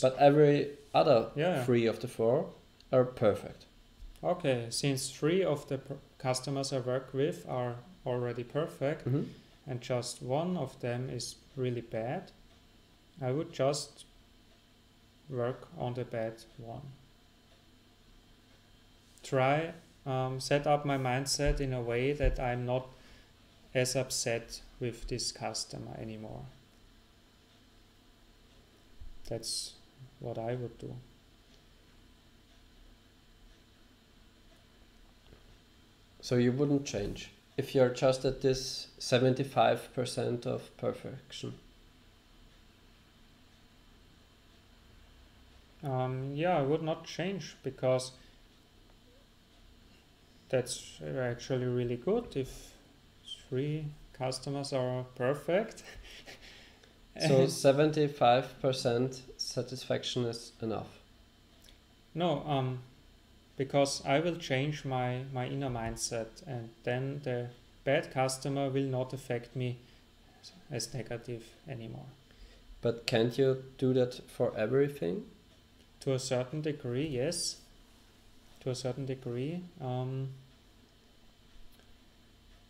But every other 3 of the 4 are perfect. Okay, since 3 of the customers I work with are already perfect and just 1 of them is really bad, I would just work on the bad one. Try set up my mindset in a way that I'm not as upset with this customer anymore. That's what I would do. So you wouldn't change if you're just at this 75% of perfection? I would not change because that's actually really good if 3 customers are perfect. So 75% satisfaction is enough? No, because I will change my inner mindset and then the bad customer will not affect me as negative anymore. But can't you do that for everything? To a certain degree, yes. To a certain degree.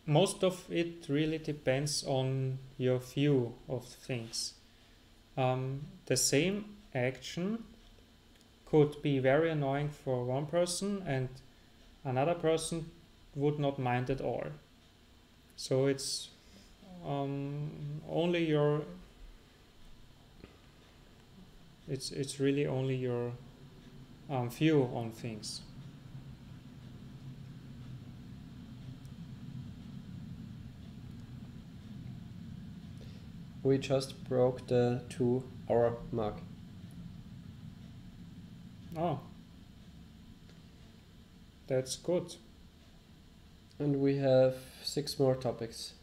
Most of it really depends on your view of things. The same action could be very annoying for one person and another person would not mind at all. So it's only your it's really only your view on things. we just broke the 2-hour mark. Oh, that's good. And we have 6 more topics.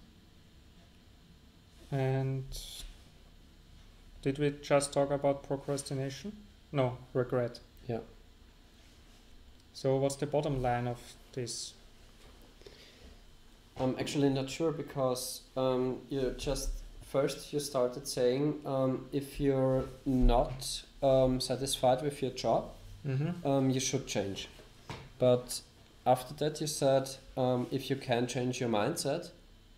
And did we just talk about procrastination? No, regret. Yeah. So what's the bottom line of this? I'm actually not sure because you just first you started saying if you're not satisfied with your job, you should change. But after that you said if you can change your mindset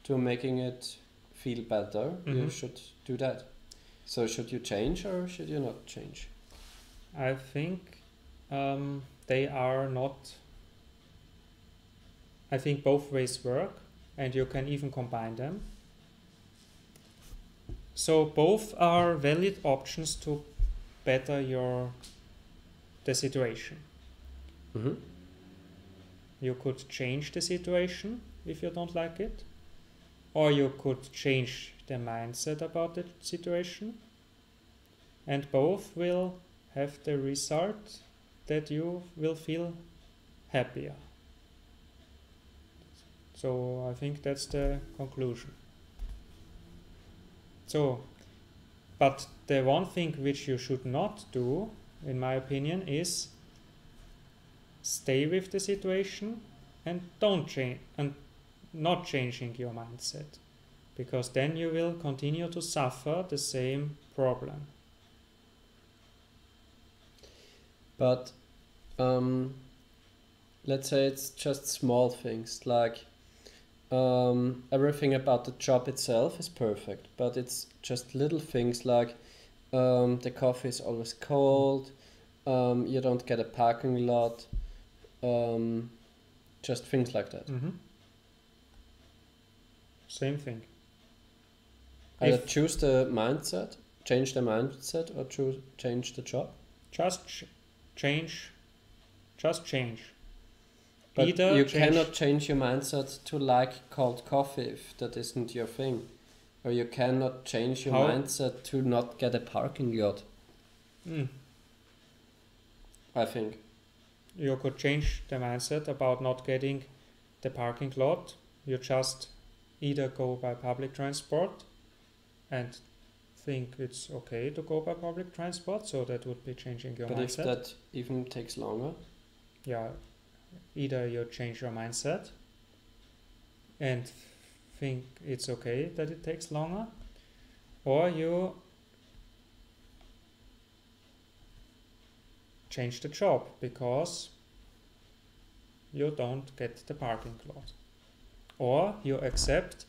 to making it feel better, you should do that. So should you change or should you not change? I think they are not. I think both ways work, and you can even combine them. So both are valid options to better the situation. You could change the situation if you don't like it, or you could change the mindset about the situation, and both will have the result that you will feel happier. So I think that's the conclusion. So, but the one thing which you should not do, in my opinion, is stay with the situation and don't change and not changing your mindset, because then you will continue to suffer the same problem. But let's say it's just small things like everything about the job itself is perfect, but it's just little things like the coffee is always cold, you don't get a parking lot, just things like that. Same thing. Either choose the mindset, change the mindset, or change the job. Just change. But Either you cannot change your mindset to like cold coffee if that isn't your thing. Or you cannot change your mindset to not get a parking lot. I think. You could change the mindset about not getting the parking lot. You just either go by public transport and think it's okay to go by public transport, so that would be changing your mindset. But if that even takes longer? Yeah, either you change your mindset and think it's okay that it takes longer, or you change the job because you don't get the parking lot, or you accept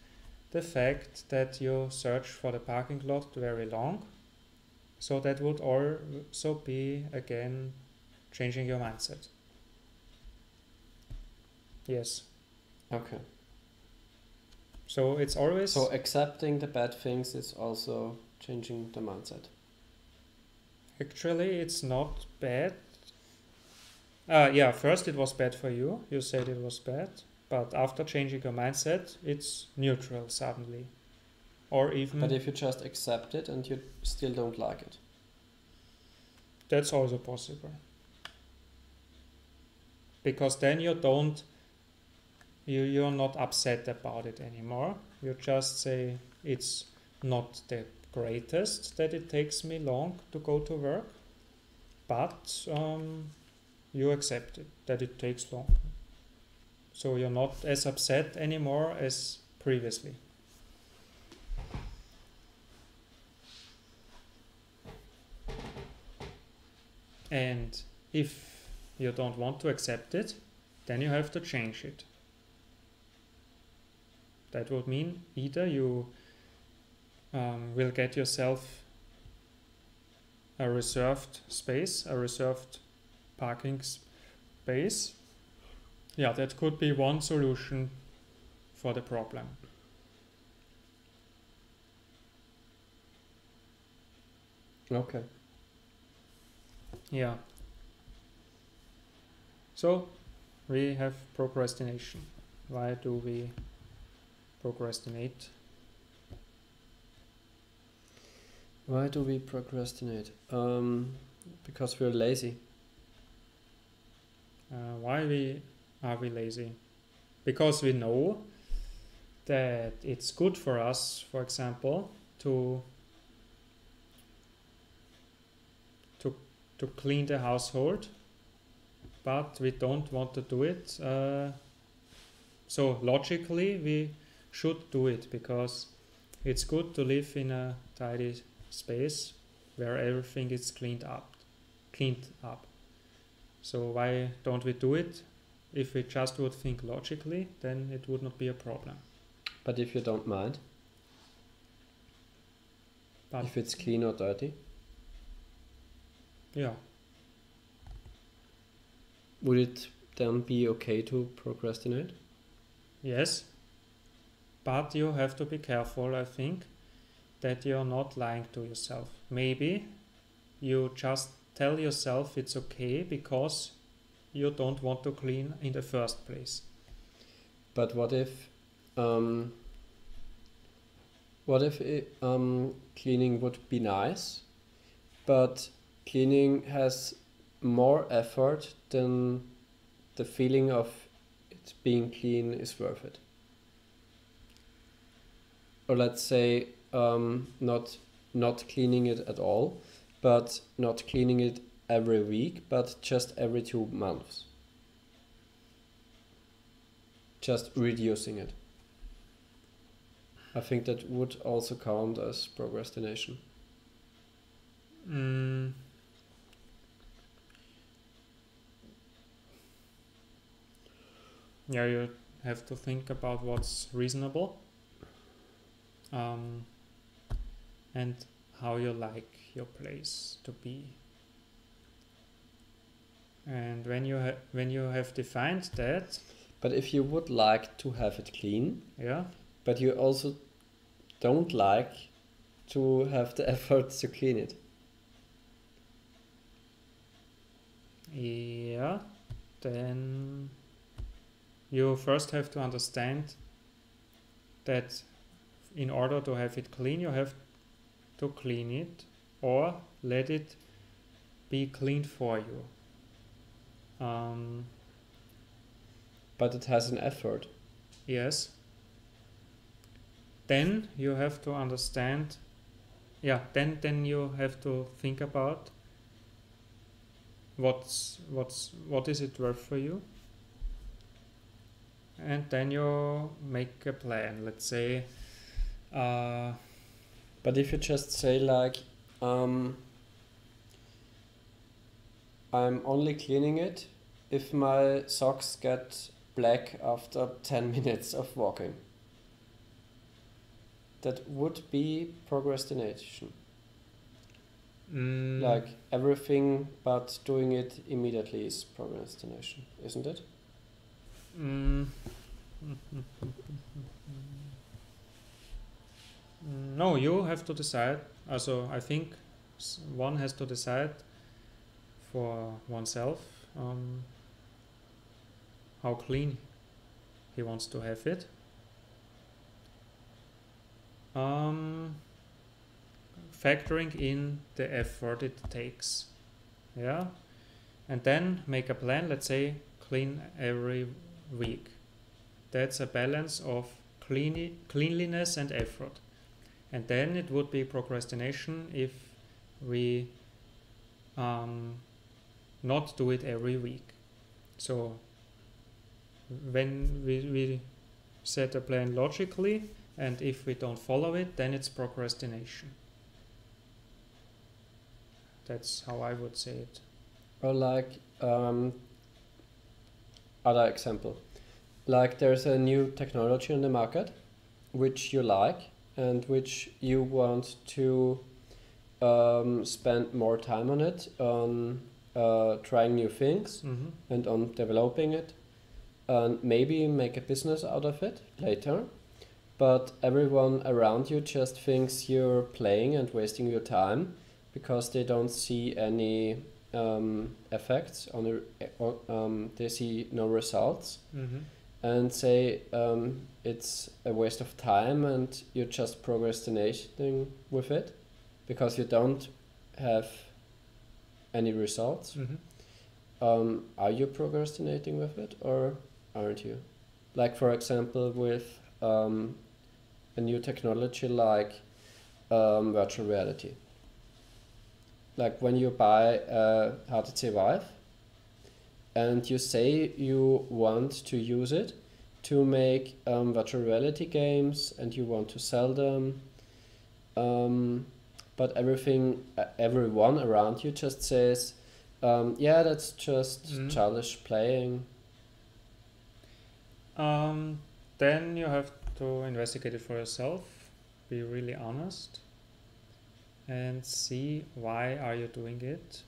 the fact that you search for the parking lot very long, so that would also be again changing your mindset. Yes. Okay. So it's always... So accepting the bad things is also changing the mindset. Actually, it's not bad. Yeah, first it was bad for you. You said it was bad. But after changing your mindset, it's neutral suddenly. Or even... But if you just accept it and you still don't like it? That's also possible. Because then you don't... You're not upset about it anymore. You just say it's not the greatest that it takes me long to go to work, but you accept it, that it takes long. So you're not as upset anymore as previously. And if you don't want to accept it, then you have to change it. That would mean either you will get yourself a reserved space, a reserved parking space. Yeah, that could be one solution for the problem. Okay. Yeah. So we have procrastination. Why do we procrastinate? Why do we procrastinate? Because we're lazy. Why are we lazy? Because we know that it's good for us, for example, to clean the household, but we don't want to do it. So logically, we should do it because it's good to live in a tidy space where everything is cleaned up. So why don't we do it? If we just would think logically, then it would not be a problem. But if you don't mind, But if it's clean or dirty, yeah, would it then be okay to procrastinate? yes, but you have to be careful, I think, that you're not lying to yourself. Maybe you just tell yourself it's okay because you don't want to clean in the first place. But what if cleaning would be nice, but cleaning has more effort than the feeling of it being clean is worth it? Or let's say not cleaning it at all, but not cleaning it every week, but just every 2 months. Just reducing it. I think that would also count as procrastination. Yeah, you have to think about what's reasonable and how you like your place to be. And when you have defined that, But if you would like to have it clean, yeah, but you also don't like to have the effort to clean it. yeah, then you first have to understand that in order to have it clean, you have to clean it or let it be cleaned for you. But it has an effort. Yes. Then you have to understand. Yeah. Then you have to think about what is it worth for you, and then you make a plan. Let's say. But if you just say like, I'm only cleaning it if my socks get black after 10 minutes of walking, that would be procrastination. Like everything but doing it immediately is procrastination, isn't it? No, you have to decide. Also, I think one has to decide for oneself how clean he wants to have it. Factoring in the effort it takes. Yeah. And then make a plan, let's say clean every week. That's a balance of cleanliness and effort. And then it would be procrastination if we not do it every week. So when we set a plan logically, and if we don't follow it, then it's procrastination. That's how I would say it. Or like other example, like there's a new technology on the market which you like and which you want to spend more time on it, on trying new things and on developing it, and maybe make a business out of it later. But everyone around you just thinks you're playing and wasting your time because they don't see any effects on they see no results, and say it's a waste of time and you're just procrastinating with it. because you don't have any results. Are you procrastinating with it or aren't you? Like for example with a new technology like virtual reality. Like when you buy a HTC Vive and you say you want to use it to make virtual reality games and you want to sell them, but everyone around you just says, yeah, that's just childish playing. Then you have to investigate it for yourself, be really honest, and see why are you doing it.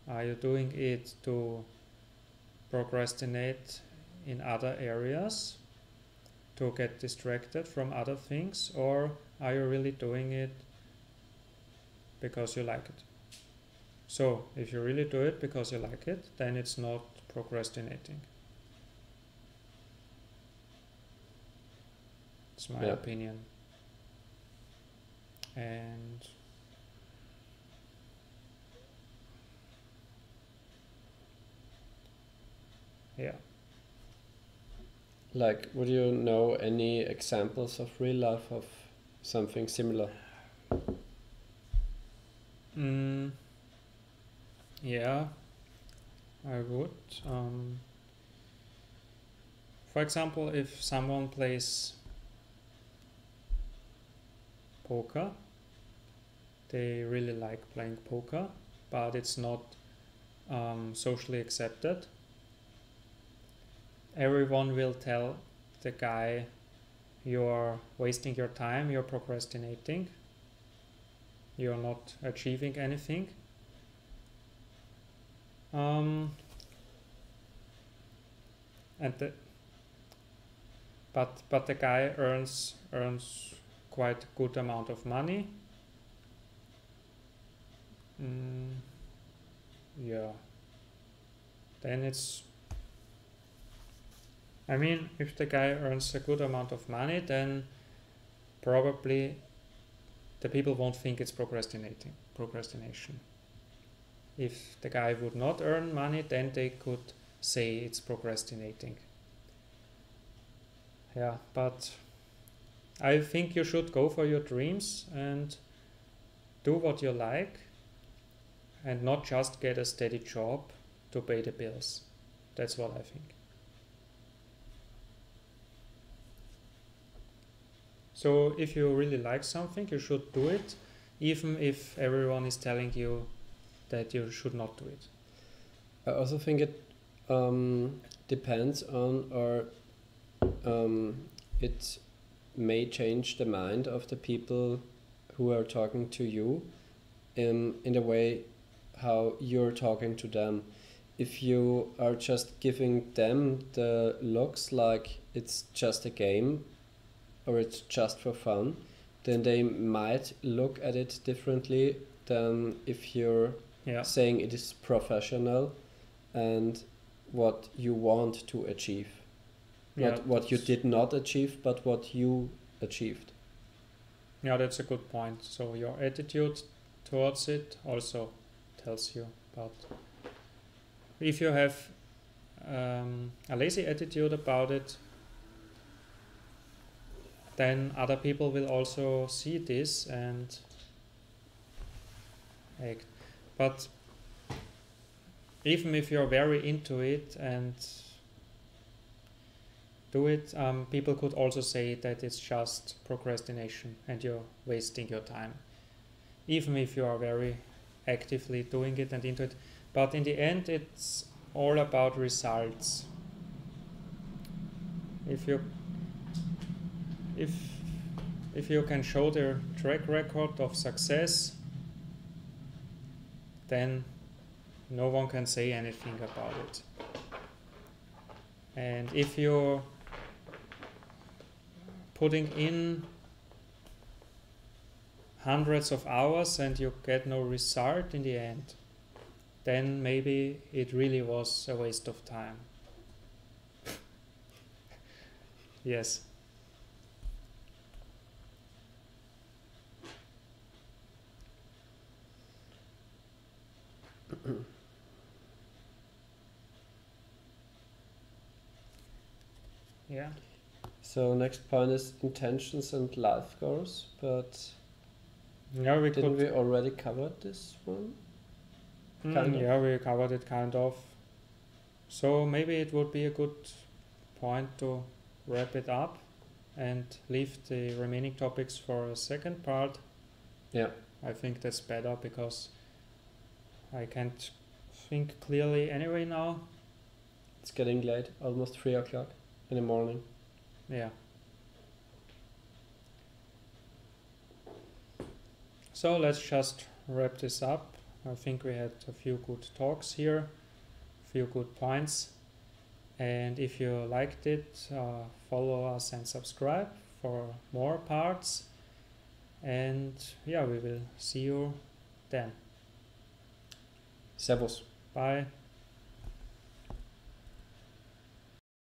Are you doing it to procrastinate in other areas, to get distracted from other things, or are you really doing it because you like it? So if you really do it because you like it, then it's not procrastinating. It's my opinion. And yeah. Like, would you know any examples of real life of something similar? Yeah, I would. For example, if someone plays poker, they really like playing poker, but it's not socially accepted. Everyone will tell the guy, you're wasting your time, you're procrastinating, you're not achieving anything. But the guy earns quite a good amount of money. Yeah. Then it's, I mean, if the guy earns a good amount of money, then probably the people won't think it's procrastination. If the guy would not earn money, then they could say it's procrastinating. Yeah, but I think you should go for your dreams and do what you like and not just get a steady job to pay the bills. That's what I think. So if you really like something, you should do it, even if everyone is telling you that you should not do it. I also think it depends on, or it may change the mind of the people who are talking to you in the way how you're talking to them. If you are just giving them the looks like it's just a game or it's just for fun, then they might look at it differently than if you're saying it is professional and what you want to achieve. Not what you did not achieve, but what you achieved. Yeah, that's a good point. So your attitude towards it also tells you about. If you have a lazy attitude about it, then other people will also see this and act. But even if you're very into it and do it, people could also say that it's just procrastination and you're wasting your time, even if you are very actively doing it and into it. But in the end, it's all about results. If you can show their track record of success, then no one can say anything about it. And if you're putting in hundreds of hours and you get no result in the end, then maybe it really was a waste of time. Yes. Yeah. So next point is intentions and life goals, but Yeah, we didn't could. we already cover this one? Kind of. Yeah, we covered it kind of. So maybe it would be a good point to wrap it up and leave the remaining topics for a second part. Yeah. I think that's better because I can't think clearly anyway now. It's getting late, almost 3 o'clock in the morning. Yeah. So let's just wrap this up. I think we had a few good talks here, a few good points. And if you liked it, follow us and subscribe for more parts. And yeah, we will see you then. Servus. Bye.